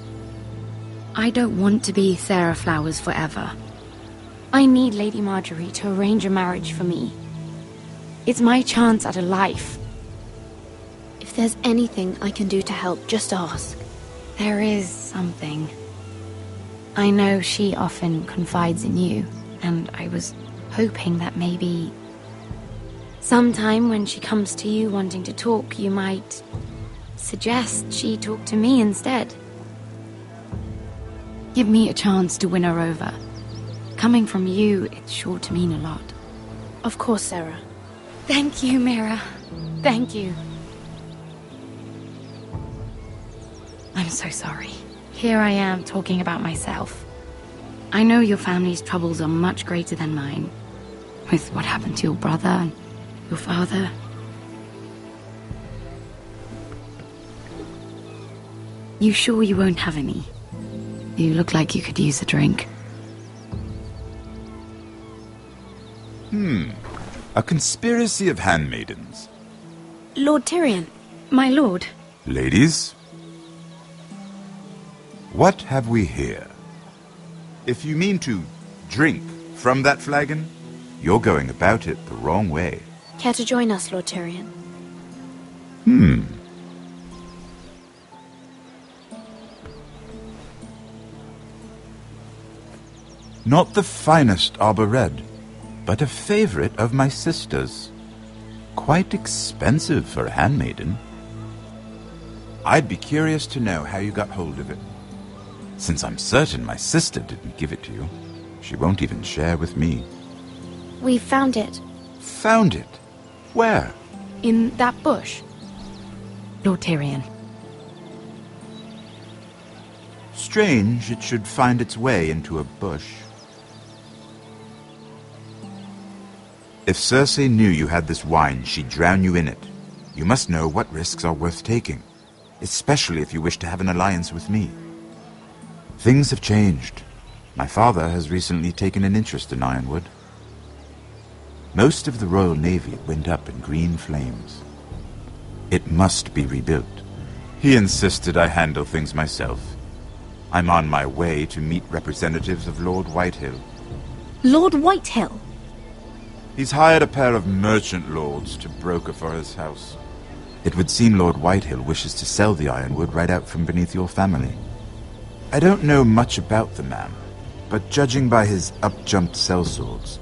I don't want to be Sarah Flowers forever. I need Lady Marjorie to arrange a marriage for me. It's my chance at a life. If there's anything I can do to help, just ask. There is something. I know she often confides in you, and I was hoping that maybe sometime when she comes to you wanting to talk, you might suggest she talk to me instead. Give me a chance to win her over. Coming from you, it's sure to mean a lot. Of course, Sarah. Thank you, Mira. Thank you. I'm so sorry. Here I am talking about myself. I know your family's troubles are much greater than mine. With what happened to your brother and your father. You sure you won't have any? You look like you could use a drink. A conspiracy of handmaidens. Lord Tyrion. My lord. Ladies, what have we here? If you mean to drink from that flagon, you're going about it the wrong way. Care to join us, Lord Tyrion? Not the finest Arbor Red, but a favorite of my sister's. Quite expensive for a handmaiden. I'd be curious to know how you got hold of it. Since I'm certain my sister didn't give it to you, she won't even share with me. We found it. Found it? Where? In that bush. Lord Tyrion. Strange it should find its way into a bush. If Cersei knew you had this wine, she'd drown you in it. You must know what risks are worth taking, especially if you wish to have an alliance with me. Things have changed. My father has recently taken an interest in Ironwood. Most of the Royal Navy went up in green flames. It must be rebuilt. He insisted I handle things myself. I'm on my way to meet representatives of Lord Whitehill. Lord Whitehill? He's hired a pair of merchant lords to broker for his house. It would seem Lord Whitehill wishes to sell the ironwood right out from beneath your family. I don't know much about the man, but judging by his up-jumped sellswords...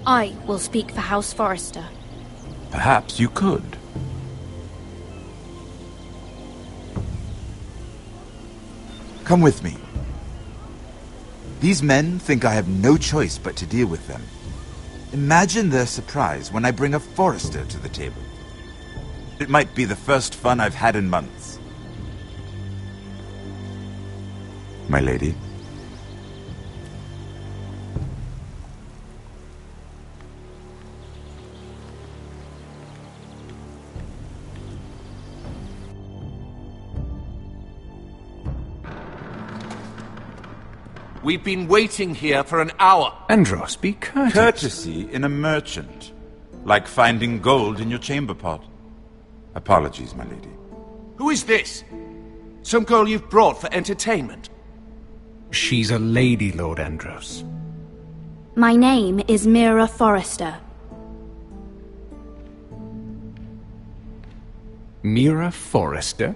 I will speak for House Forrester. Perhaps you could. Come with me. These men think I have no choice but to deal with them. Imagine their surprise when I bring a Forrester to the table. It might be the first fun I've had in months. My lady. We've been waiting here for an hour. Andros, be courteous. Courtesy in a merchant. Like finding gold in your chamber pot. Apologies, my lady. Who is this? Some girl you've brought for entertainment? She's a lady, Lord Andros. My name is Mira Forrester. Mira Forrester?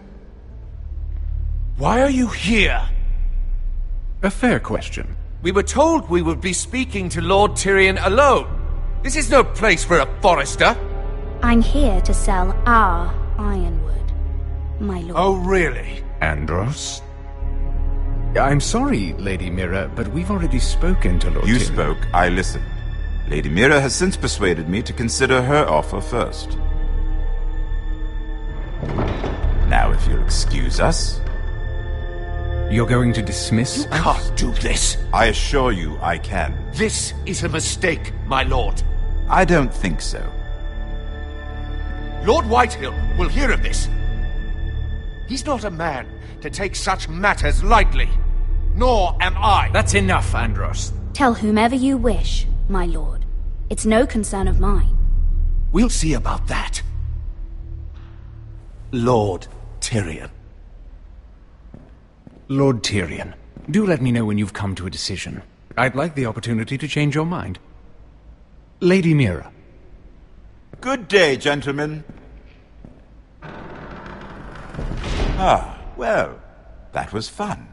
Why are you here? A fair question. We were told we would be speaking to Lord Tyrion alone. This is no place for a Forrester. I'm here to sell our ironwood, my lord. Oh, really? Andros? I'm sorry, Lady Mira, but we've already spoken to Lord Tyrion. You spoke, I listened. Lady Mira has since persuaded me to consider her offer first. Now, if you'll excuse us... You're going to dismiss us? You can't do this. I assure you I can. This is a mistake, my lord. I don't think so. Lord Whitehill will hear of this. He's not a man to take such matters lightly. Nor am I. That's enough, Andros. Tell whomever you wish, my lord. It's no concern of mine. We'll see about that. Lord Tyrion. Lord Tyrion, do let me know when you've come to a decision. I'd like the opportunity to change your mind. Lady Mira. Good day, gentlemen. Ah, well, that was fun.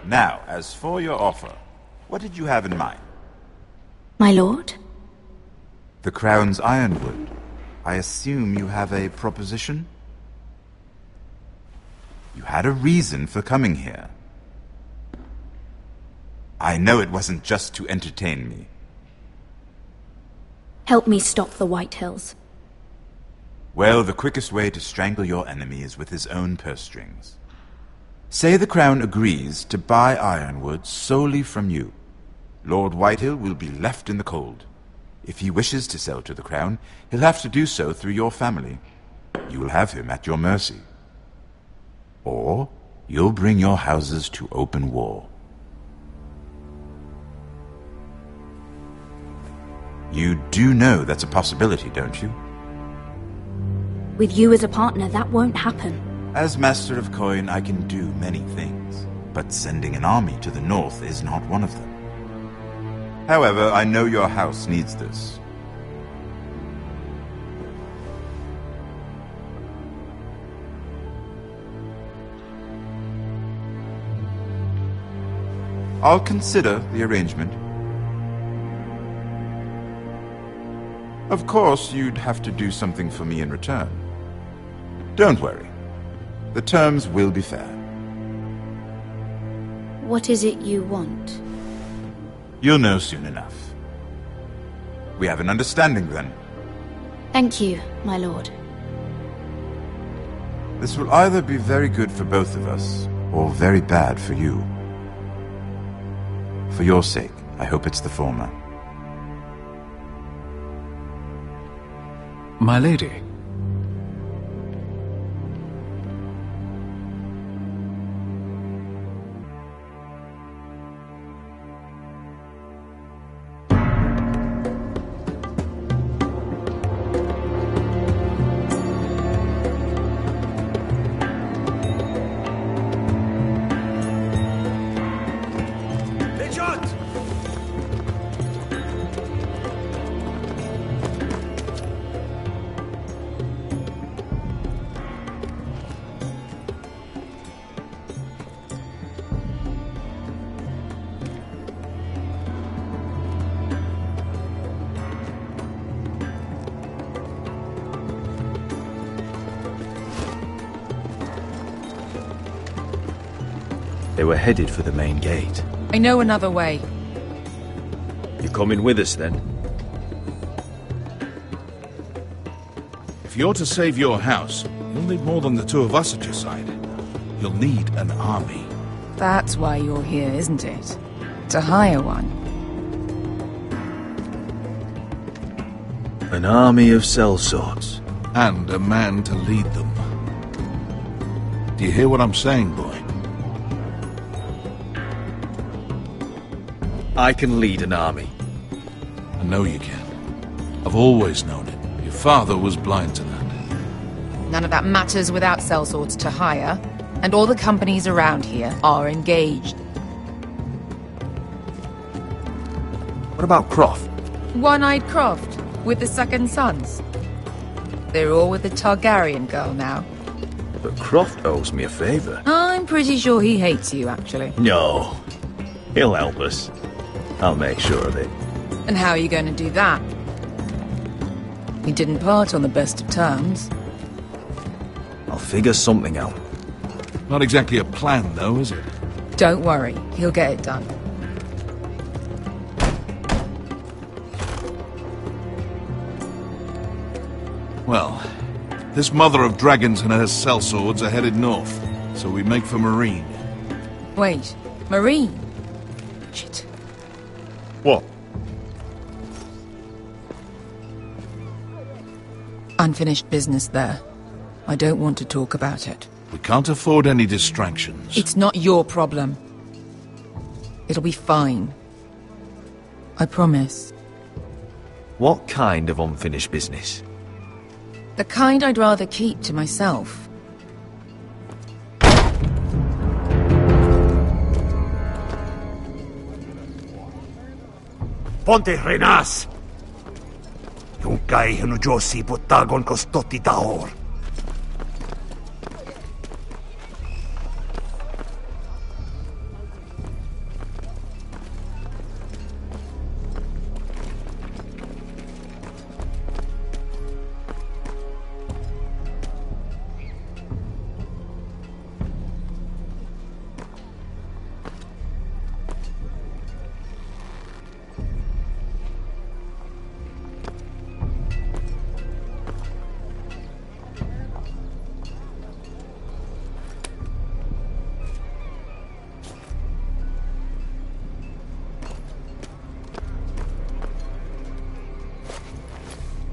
Now, as for your offer, what did you have in mind? My lord? The Crown's ironwood. I assume you have a proposition? You had a reason for coming here. I know it wasn't just to entertain me. Help me stop the Whitehills. Well, the quickest way to strangle your enemy is with his own purse strings. Say the Crown agrees to buy ironwood solely from you. Lord Whitehill will be left in the cold. If he wishes to sell to the Crown, he'll have to do so through your family. You will have him at your mercy. Or you'll bring your houses to open war. You do know that's a possibility, don't you? With you as a partner, that won't happen. As Master of Coin, I can do many things, but sending an army to the north is not one of them. However, I know your house needs this. I'll consider the arrangement. Of course, you'd have to do something for me in return. Don't worry. The terms will be fair. What is it you want? You'll know soon enough. We have an understanding, then. Thank you, my lord. This will either be very good for both of us, or very bad for you. For your sake, I hope it's the former. My lady. They were headed for the main gate. I know another way. You coming with us, then? If you're to save your house, you'll need more than the two of us at your side. You'll need an army. That's why you're here, isn't it? To hire one. An army of sellswords. And a man to lead them. Do you hear what I'm saying, boy? I can lead an army. I know you can. I've always known it. Your father was blind to that. None of that matters without sellswords to hire, and all the companies around here are engaged. What about Croft? One-Eyed Croft, with the second sons. They're all with the Targaryen girl now. But Croft owes me a favor. I'm pretty sure he hates you, actually. No. He'll help us. I'll make sure of it. And how are you going to do that? We didn't part on the best of terms. I'll figure something out. Not exactly a plan, though, is it? Don't worry, he'll get it done. Well, this mother of dragons and her sellswords are headed north, so we make for Marine. Wait, Marine? Shit. What? Unfinished business there. I don't want to talk about it. We can't afford any distractions. It's not your problem. It'll be fine. I promise. What kind of unfinished business? The kind I'd rather keep to myself. Ponte Renas! Yung kay Hanujosi Botagon Kostoti Tahor.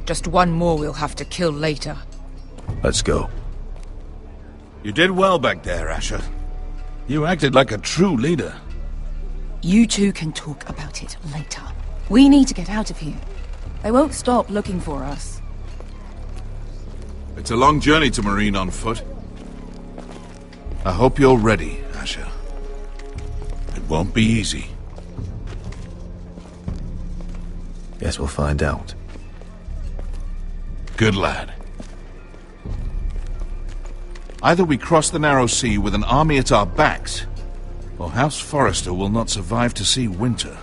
Just one more we'll have to kill later. Let's go. You did well back there, Asher. You acted like a true leader. You two can talk about it later. We need to get out of here. They won't stop looking for us. It's a long journey to Marine on foot. I hope you're ready, Asher. It won't be easy. Guess we'll find out. Good lad. Either we cross the narrow sea with an army at our backs, or House Forrester will not survive to see winter.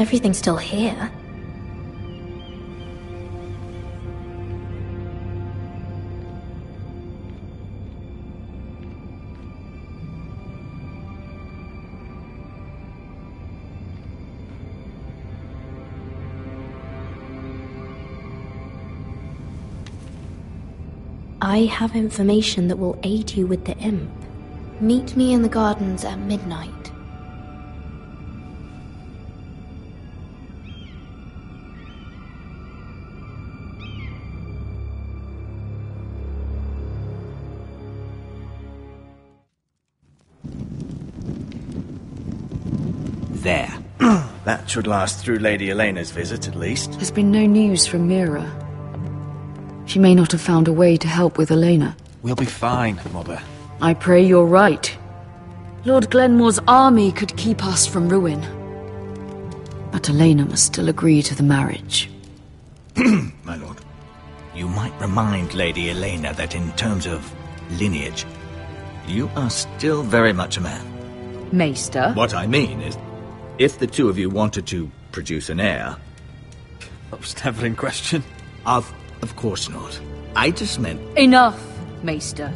Everything's still here. I have information that will aid you with the imp. Meet me in the gardens at midnight. There. That should last through Lady Elena's visit, at least. There's been no news from Mira. She may not have found a way to help with Elena. We'll be fine, Mother. I pray you're right. Lord Glenmore's army could keep us from ruin. But Elena must still agree to the marriage. My lord. You might remind Lady Elena that in terms of lineage, you are still very much a man. Maester? What I mean is, if the two of you wanted to produce an heir... That was never in question. Of course not. I just meant... Enough, Maester.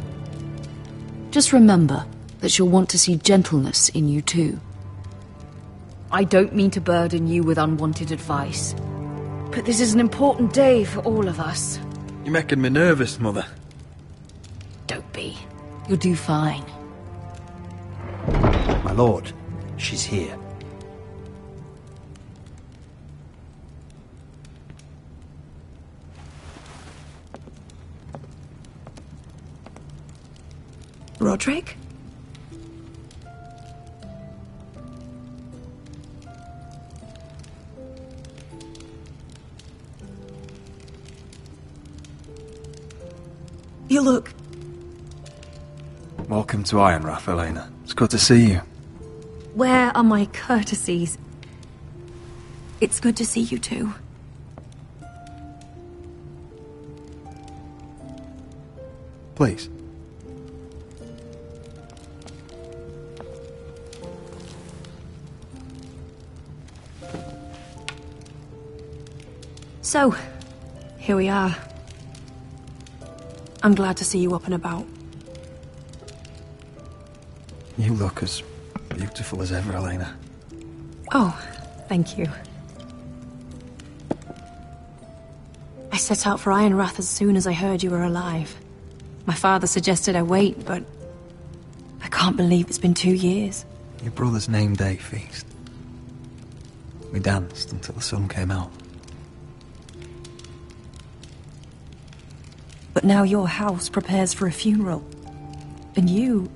Just remember that she'll want to see gentleness in you too. I don't mean to burden you with unwanted advice, but this is an important day for all of us. You're making me nervous, Mother. Don't be. You'll do fine. My lord, she's here. Roderick? You look... Welcome to Ironrath, Elena. It's good to see you. Where are my courtesies? It's good to see you too. Please. So, here we are. I'm glad to see you up and about. You look as beautiful as ever, Elena. Oh, thank you. I set out for Ironrath as soon as I heard you were alive. My father suggested I wait, but I can't believe it's been 2 years. Your brother's name day feast. We danced until the sun came out. But now your house prepares for a funeral. And you...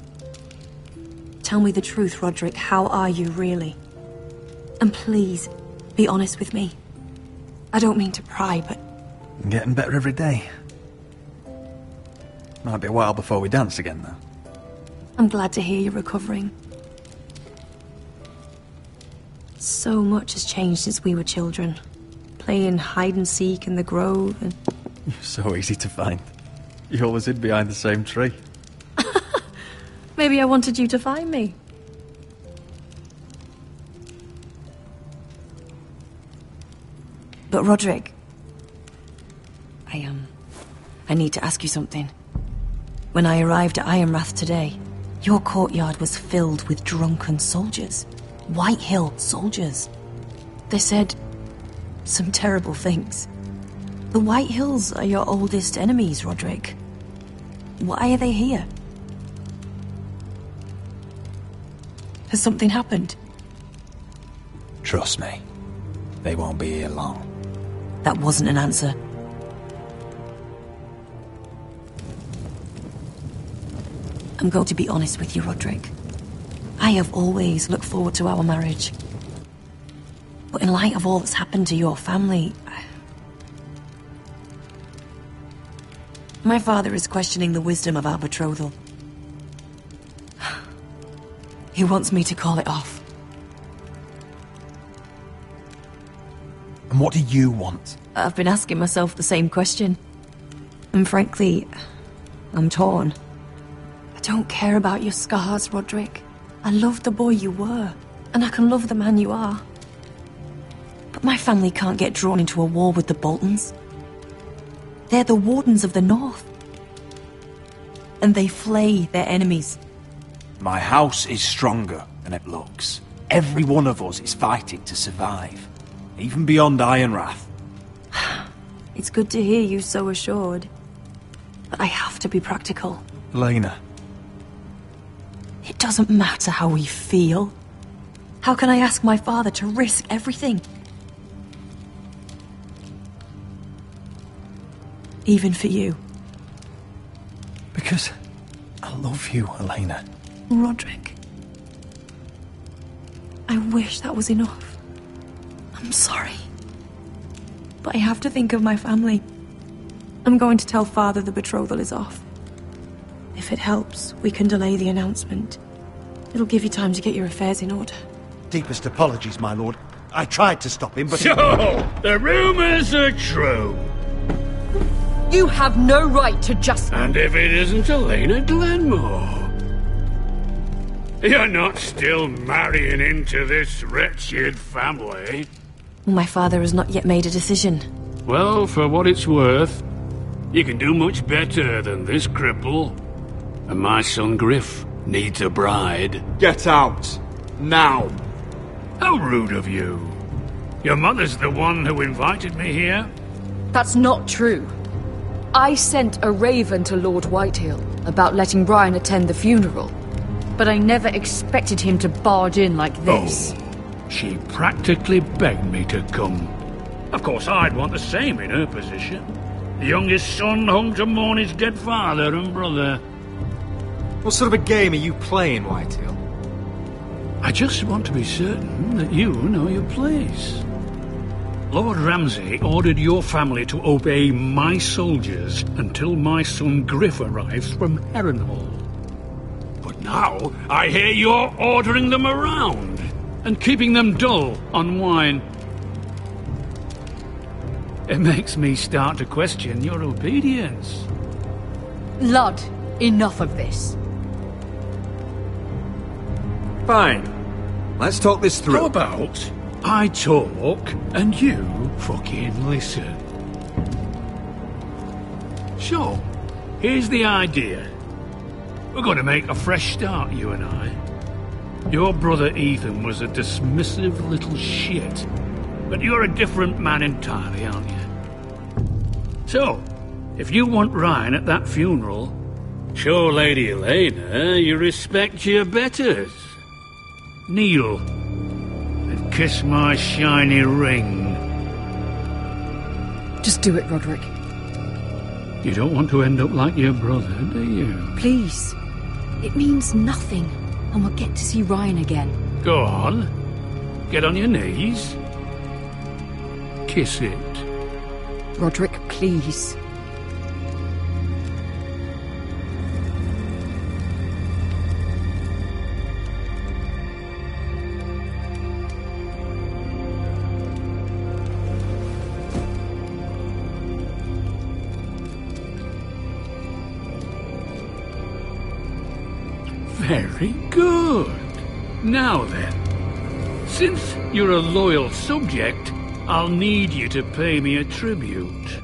Tell me the truth, Roderick. How are you, really? And please, be honest with me. I don't mean to pry, but... I'm getting better every day. Might be a while before we dance again, though. I'm glad to hear you're recovering. So much has changed since we were children. Playing hide-and-seek in the grove and... You're so easy to find. You always hid behind the same tree. Maybe I wanted you to find me. But Roderick... I need to ask you something. When I arrived at Ironrath today, your courtyard was filled with drunken soldiers. White Hill soldiers. They said some terrible things. The White Hills are your oldest enemies, Roderick. Why are they here? Has something happened? Trust me, they won't be here long. That wasn't an answer. I'm going to be honest with you, Roderick. I have always looked forward to our marriage. But in light of all that's happened to your family... My father is questioning the wisdom of our betrothal. He wants me to call it off. And what do you want? I've been asking myself the same question. And frankly, I'm torn. I don't care about your scars, Roderick. I love the boy you were, and I can love the man you are. But my family can't get drawn into a war with the Boltons. They're the Wardens of the North. And they flay their enemies. My house is stronger than it looks. Every one of us is fighting to survive. Even beyond Ironrath. It's good to hear you so assured. But I have to be practical. Elena. It doesn't matter how we feel. How can I ask my father to risk everything? Even for you. Because I love you, Elena. Roderick. I wish that was enough. I'm sorry. But I have to think of my family. I'm going to tell Father the betrothal is off. If it helps, we can delay the announcement. It'll give you time to get your affairs in order. Deepest apologies, my lord. I tried to stop him, but... So, the rumours are true. You have no right to just... And if it isn't Elena Glenmore? You're not still marrying into this wretched family? My father has not yet made a decision. Well, for what it's worth, you can do much better than this cripple. And my son Griff needs a bride. Get out. Now. How rude of you. Your mother's the one who invited me here? That's not true. I sent a raven to Lord Whitehill about letting Brian attend the funeral. But I never expected him to barge in like this. Oh, she practically begged me to come. Of course, I'd want the same in her position. The youngest son home to mourn his dead father and brother. What sort of a game are you playing, Whitehill? I just want to be certain that you know your place. Lord Ramsay ordered your family to obey my soldiers until my son Griff arrives from Harrenhal. But now I hear you're ordering them around and keeping them dull on wine. It makes me start to question your obedience. Lud, enough of this. Fine. Let's talk this through. How about I talk and you fucking listen? So, here's the idea. We're going to make a fresh start, you and I. Your brother Ethan was a dismissive little shit. But you're a different man entirely, aren't you? So, if you want Ryan at that funeral, show Lady Elena you respect your betters. Kneel and kiss my shiny ring. Just do it, Roderick. You don't want to end up like your brother, do you? Please. It means nothing, and we'll get to see Ryan again. Go on. Get on your knees. Kiss it. Roderick, please. Very good. Now then, since you're a loyal subject, I'll need you to pay me a tribute.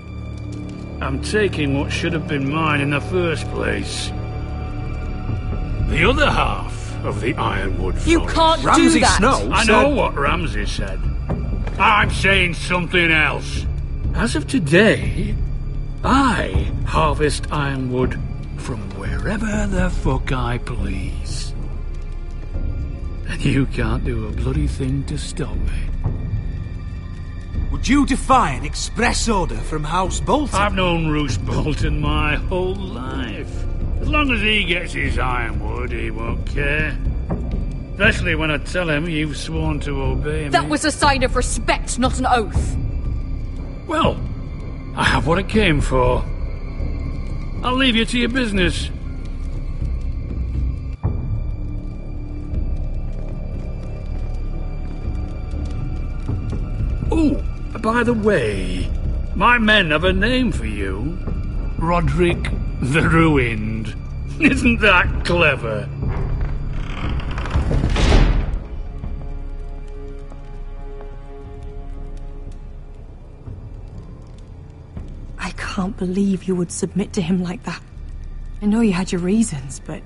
I'm taking what should have been mine in the first place. The other half of the Ironwood Forest. You can't do that! I know what Ramsay said. I'm saying something else. As of today, I harvest Ironwood from wherever the fuck I please. And you can't do a bloody thing to stop me. Would you defy an express order from House Bolton? I've known Roose Bolton my whole life. As long as he gets his Ironwood, he won't care. Especially when I tell him you've sworn to obey me. That was a sign of respect, not an oath. Well, I have what I came for. I'll leave you to your business. Oh, by the way, my men have a name for you. Roderick the Ruined. Isn't that clever? can't believe you would submit to him like that. I know you had your reasons, but...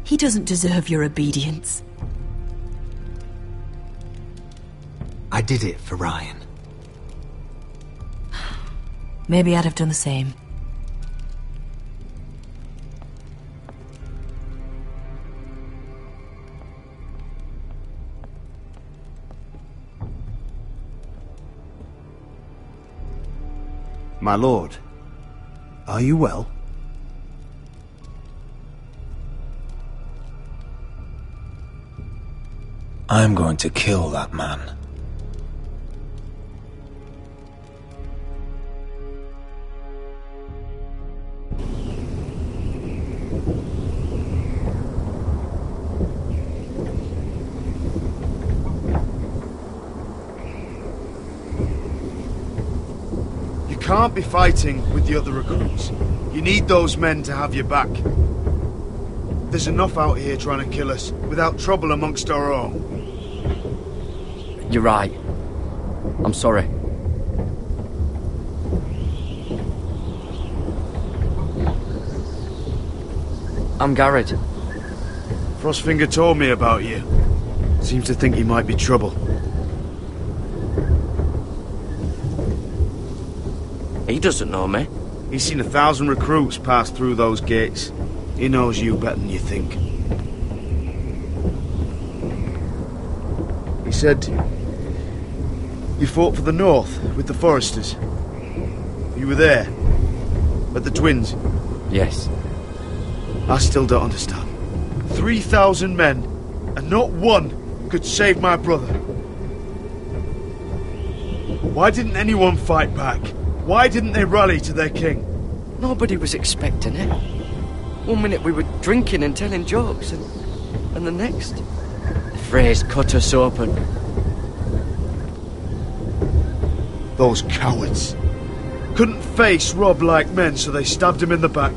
he doesn't deserve your obedience. I did it for Ryan. Maybe I'd have done the same. My lord, are you well? I'm going to kill that man. You can't be fighting with the other recruits. You need those men to have your back. There's enough out here trying to kill us, without trouble amongst our own. You're right. I'm sorry. I'm Garrett. Frostfinger told me about you. Seems to think you might be trouble. He doesn't know me. He's seen 1,000 recruits pass through those gates. He knows you better than you think. He said you fought for the North with the Foresters. You were there, at the Twins. Yes. I still don't understand. 3,000 men, and not one could save my brother. Why didn't anyone fight back? Why didn't they rally to their king? Nobody was expecting it. One minute we were drinking and telling jokes, and the next, the Freys cut us open. Those cowards. Couldn't face Robb like men, so they stabbed him in the back.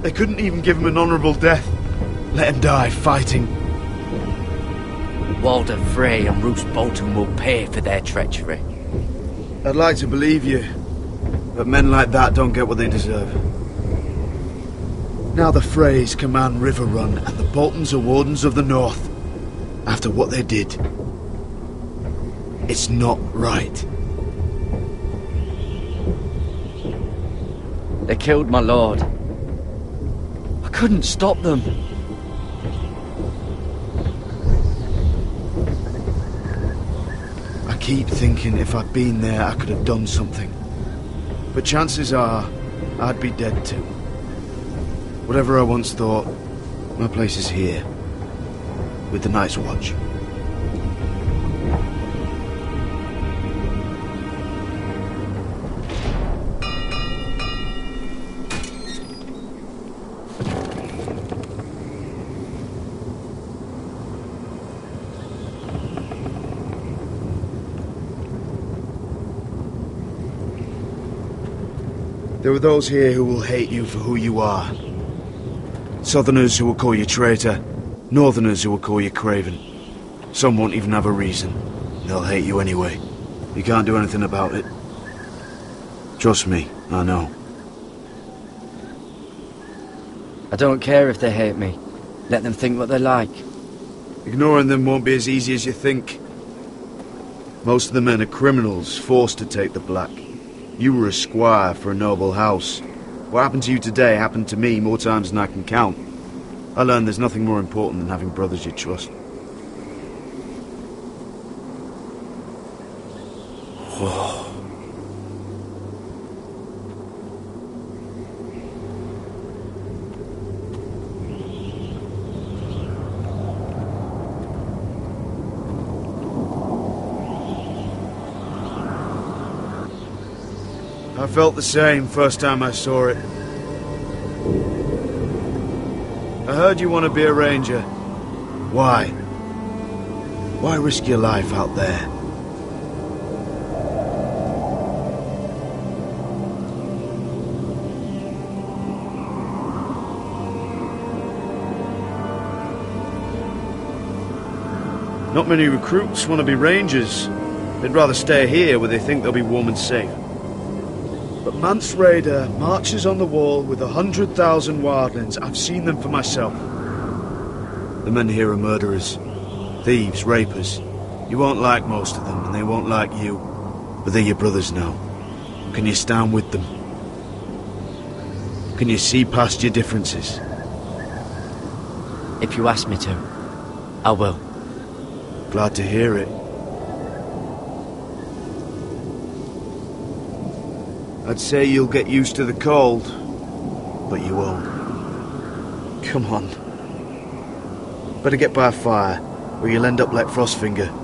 They couldn't even give him an honourable death. Let him die fighting. Walder Frey and Roose Bolton will pay for their treachery. I'd like to believe you, but men like that don't get what they deserve. Now the Freys command Riverrun, and the Boltons are Wardens of the North. After what they did, it's not right. They killed my lord. I couldn't stop them. I keep thinking if I'd been there, I could have done something. But chances are, I'd be dead too. Whatever I once thought, my place is here, with the Night's Watch. There are those here who will hate you for who you are. Southerners who will call you traitor, Northerners who will call you craven. Some won't even have a reason. They'll hate you anyway. You can't do anything about it. Trust me, I know. I don't care if they hate me. Let them think what they like. Ignoring them won't be as easy as you think. Most of the men are criminals, forced to take the black. You were a squire for a noble house. What happened to you today happened to me more times than I can count. I learned there's nothing more important than having brothers you trust. Whoa. I felt the same first time I saw it. I heard you want to be a ranger. Why? Why risk your life out there? Not many recruits want to be rangers. They'd rather stay here where they think they'll be warm and safe. But Mance Rayder marches on the wall with 100,000 wildlings. I've seen them for myself. The men here are murderers, thieves, rapers. You won't like most of them, and they won't like you. But they're your brothers now. Can you stand with them? Can you see past your differences? If you ask me to, I will. Glad to hear it. I'd say you'll get used to the cold, but you won't. Come on. Better get by a fire, or you'll end up like Frostfinger.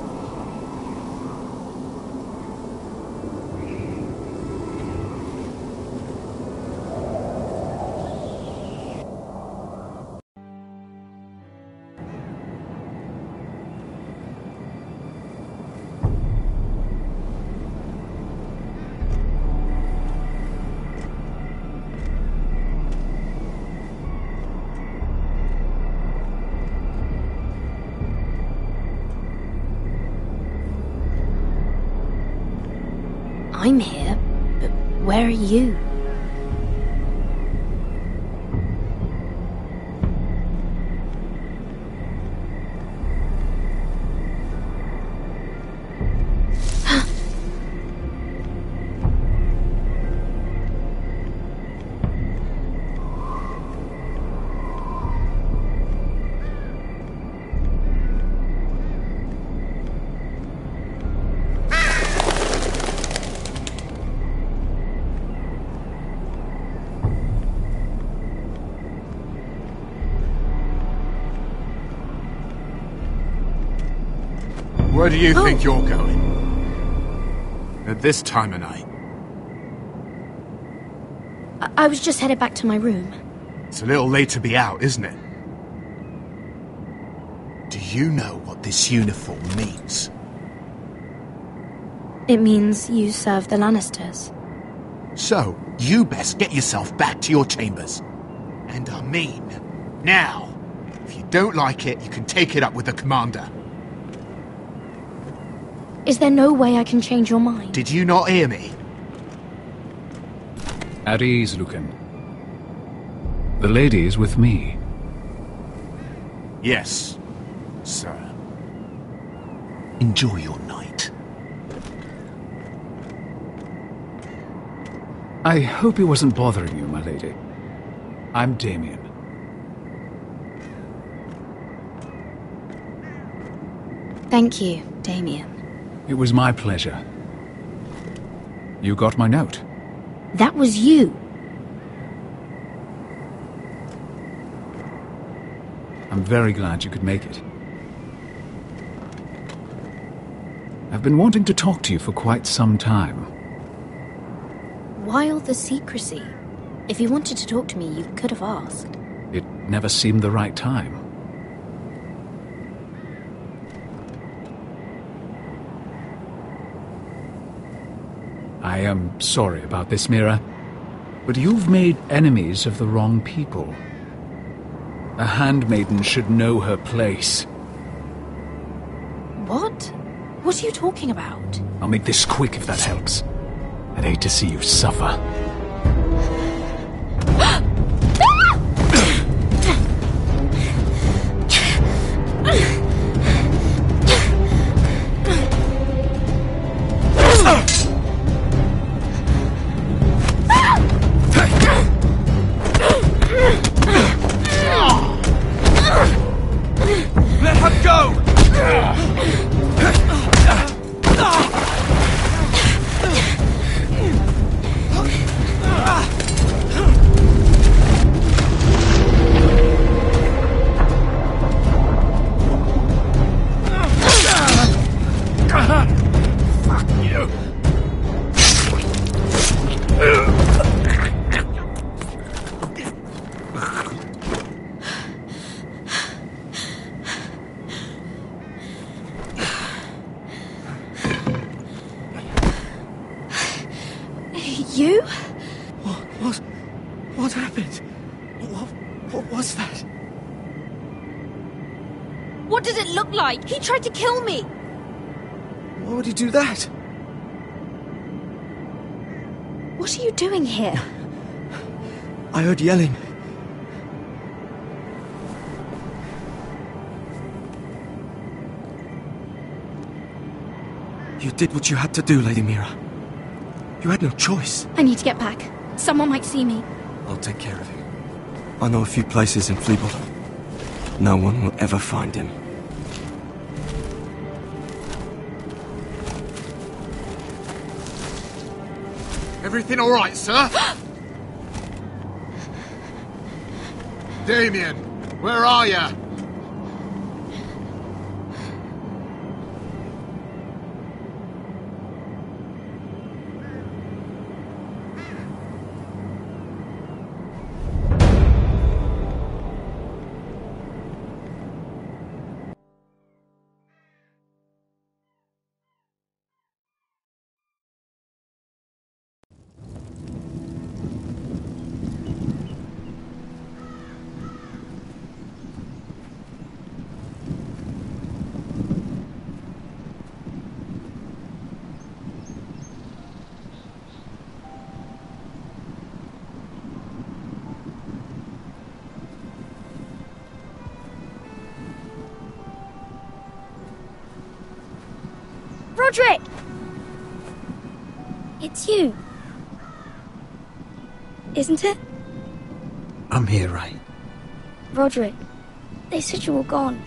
I'm here, but where are you? Where do you think you're going? At this time of night? I was just headed back to my room. It's a little late to be out, isn't it? Do you know what this uniform means? It means you serve the Lannisters. So, you best get yourself back to your chambers. And I mean, now. If you don't like it, you can take it up with the commander. Is there no way I can change your mind? Did you not hear me? At ease, Lucan. The lady is with me. Yes, sir. Enjoy your night. I hope he wasn't bothering you, my lady. I'm Damien. Thank you, Damien. It was my pleasure. You got my note. That was you. I'm very glad you could make it. I've been wanting to talk to you for quite some time. Why all the secrecy? If you wanted to talk to me, you could have asked. It never seemed the right time. I am sorry about this, Mira, but you've made enemies of the wrong people. A handmaiden should know her place. What? What are you talking about? I'll make this quick if that helps. I'd hate to see you suffer. Let her go! Fuck you. You? What happened? What was that? What does it look like? He tried to kill me! Why would he do that? What are you doing here? I heard yelling. You did what you had to do, Lady Mira. You had no choice. I need to get back. Someone might see me. I'll take care of him. I know a few places in Fleabottom. No one will ever find him. Everything all right, sir? Damien, where are you? Roderick! It's you. Isn't it? I'm here, right? Roderick, they said you were gone.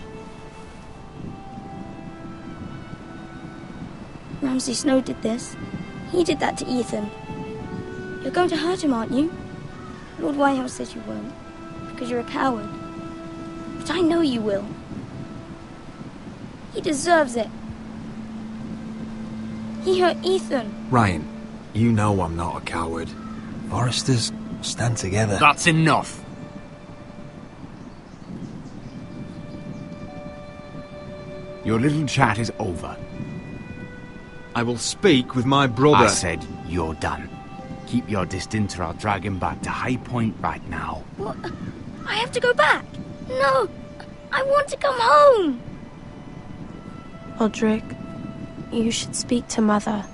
Ramsay Snow did this. He did that to Ethan. You're going to hurt him, aren't you? Lord Whitehouse says you won't, because you're a coward. But I know you will. He deserves it. He hurt Ethan. Ryan, you know I'm not a coward. Foresters stand together. That's enough. Your little chat is over. I will speak with my brother. I said you're done. Keep your distance or I'll drag him back to High Point right now. What? I have to go back. No, I want to come home. Roderick, you should speak to Mother.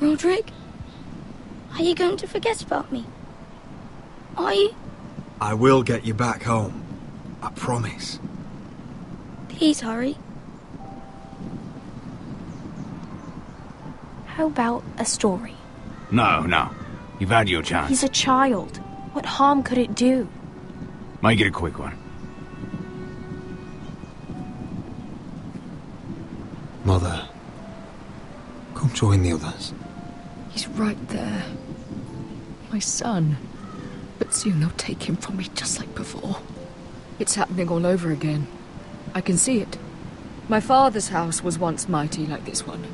Roderick, are you going to forget about me? Are you? I will get you back home. I promise. Please hurry. How about a story? No. You've had your chance. He's a child. What harm could it do? Make it a quick one. Mother, come join the others. He's right there. My son. But soon they'll take him from me just like before. It's happening all over again. I can see it. My father's house was once mighty like this one,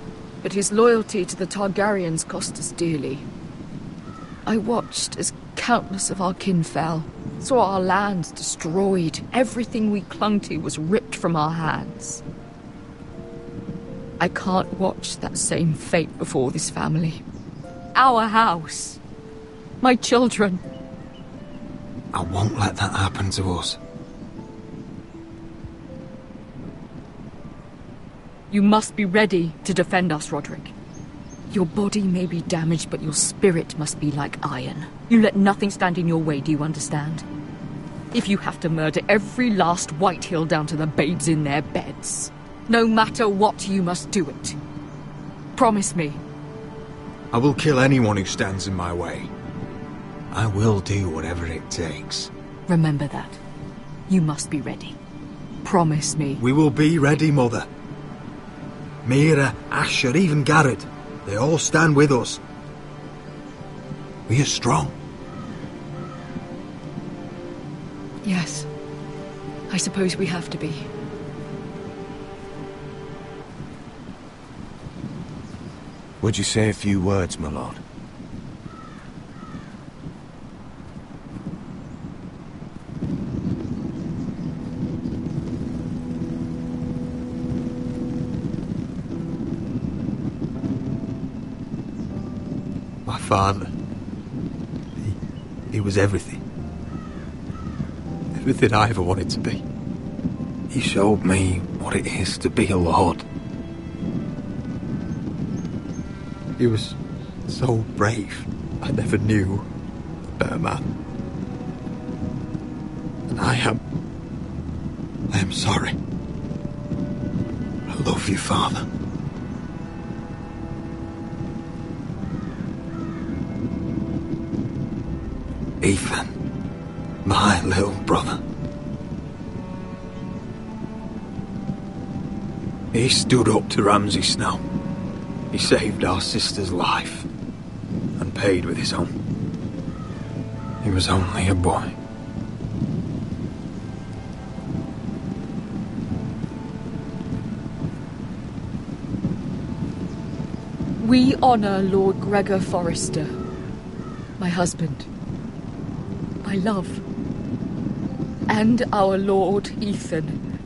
but his loyalty to the Targaryens cost us dearly. I watched as countless of our kin fell, saw our lands destroyed, everything we clung to was ripped from our hands. I can't watch that same fate before this family. Our house. My children. I won't let that happen to us. You must be ready to defend us, Roderick. Your body may be damaged, but your spirit must be like iron. You let nothing stand in your way, do you understand? If you have to murder every last Whitehill down to the babes in their beds, no matter what, you must do it. Promise me. I will kill anyone who stands in my way. I will do whatever it takes. Remember that. You must be ready. Promise me. We will be ready, Mother. Mira, Asher, even Garrett. They all stand with us. We are strong. Yes. I suppose we have to be. Would you say a few words, my lord? My father. He was everything. Everything I ever wanted to be. He showed me what it is to be a lord. He was so brave. I never knew a better man. And I am sorry. I love you, Father. Ethan, my little brother. He stood up to Ramsay Snow. He saved our sister's life and paid with his own. He was only a boy. We honor Lord Gregor Forrester, my husband, my love, and our Lord Ethan,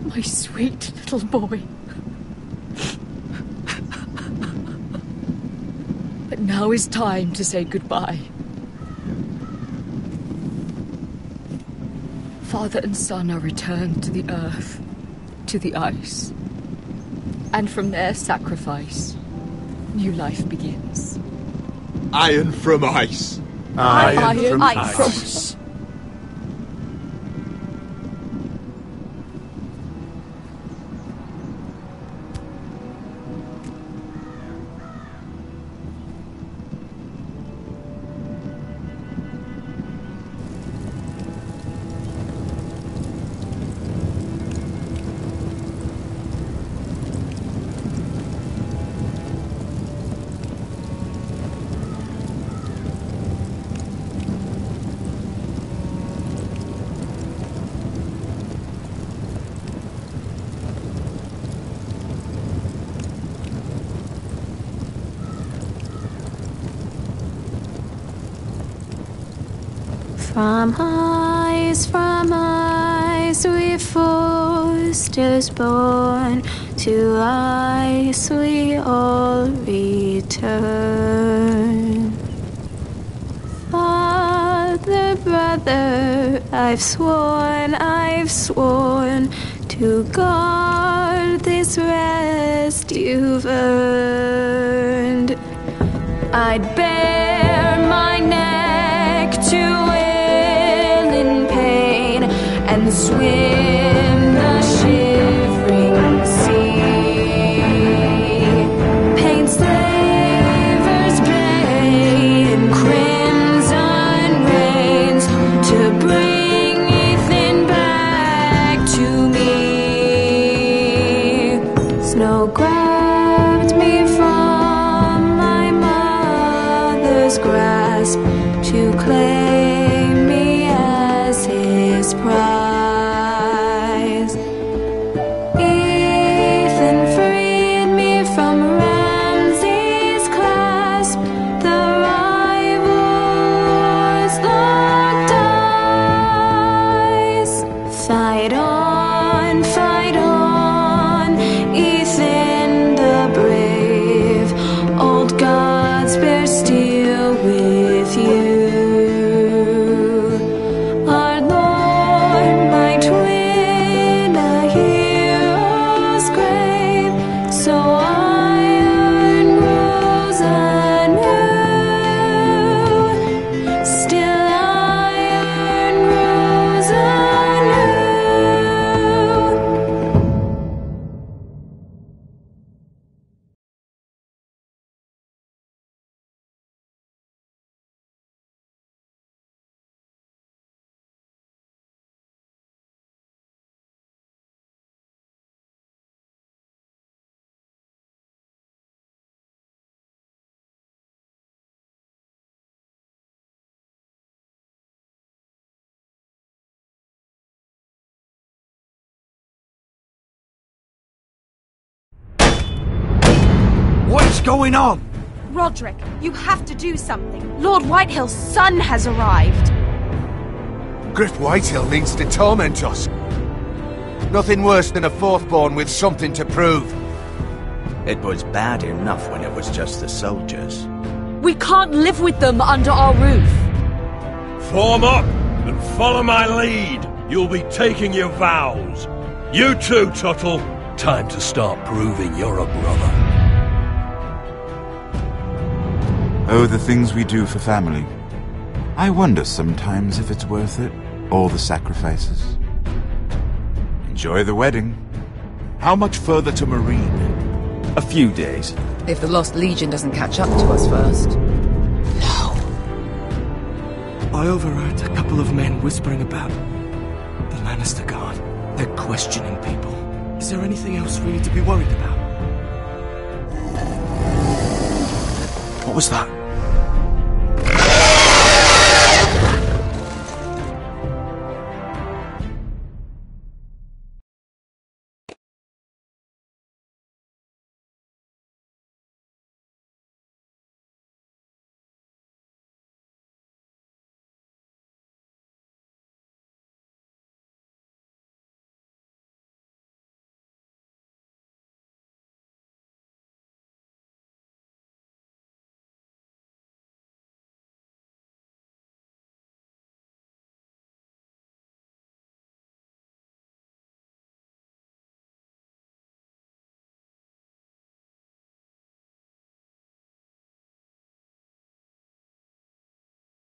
my sweet little boy. But now is time to say goodbye. Father and son are returned to the earth, to the ice. And from their sacrifice, new life begins. Iron from ice. Iron from ice. From ice we Forsters born, to ice we all return. Father, brother, I've sworn to guard this rest you've earned. I'd bare my neck to and swim the shivering sea. Paint slavers gray in crimson rains to bring Ethan back to me. Snow grabbed me from my mother's grasp to claim me as his bride. What's going on? Roderick, you have to do something. Lord Whitehill's son has arrived. Griff Whitehill means to torment us. Nothing worse than a fourthborn with something to prove. It was bad enough when it was just the soldiers. We can't live with them under our roof. Form up and follow my lead. You'll be taking your vows. You too, Tuttle. Time to start proving you're a brother. Oh, the things we do for family. I wonder sometimes if it's worth it, all the sacrifices. Enjoy the wedding. How much further to Marine? A few days. If the Lost Legion doesn't catch up to us first. I overheard a couple of men whispering about the Lannister Guard. They're questioning people. Is there anything else really to be worried about? What was that?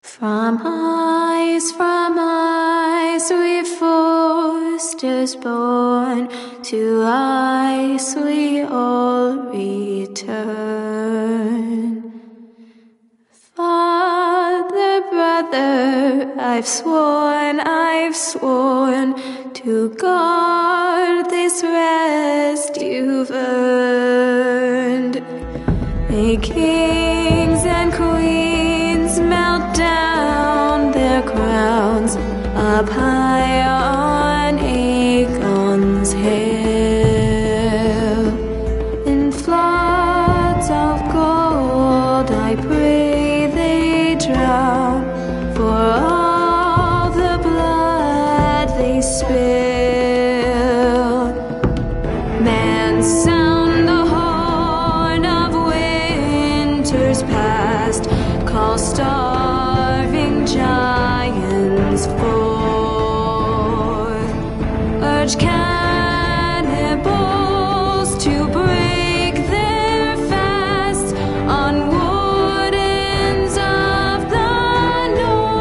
From ice we foresters born, to ice we all return. Father, brother, I've sworn to guard this rest you've earned. May kings and queens melt down their crowns up high on Aegon's hill. In floods of gold I pray they drown, for all the blood they spilled. Man, sound the horn of winter's past, call starving giants forth, urge cannibals to break their fast on wardens of the north.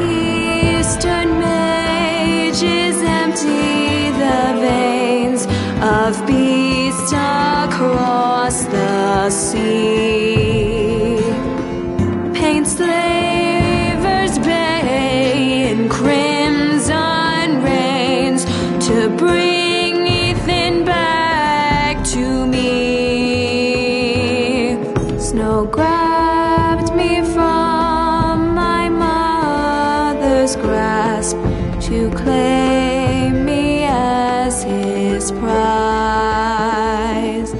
Eastern mages empty the veins of beasts across the sea. Paint slavers bay in crimson rains to bring Ethan back to me. Snow grabbed me from my mother's grasp to claim me as his prize.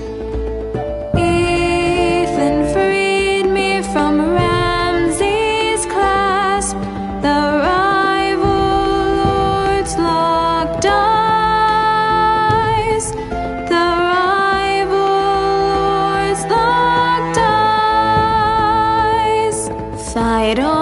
Ethan freed me from Ramsay's clasp, the rival lords locked eyes, the rival lords locked eyes. Fight on.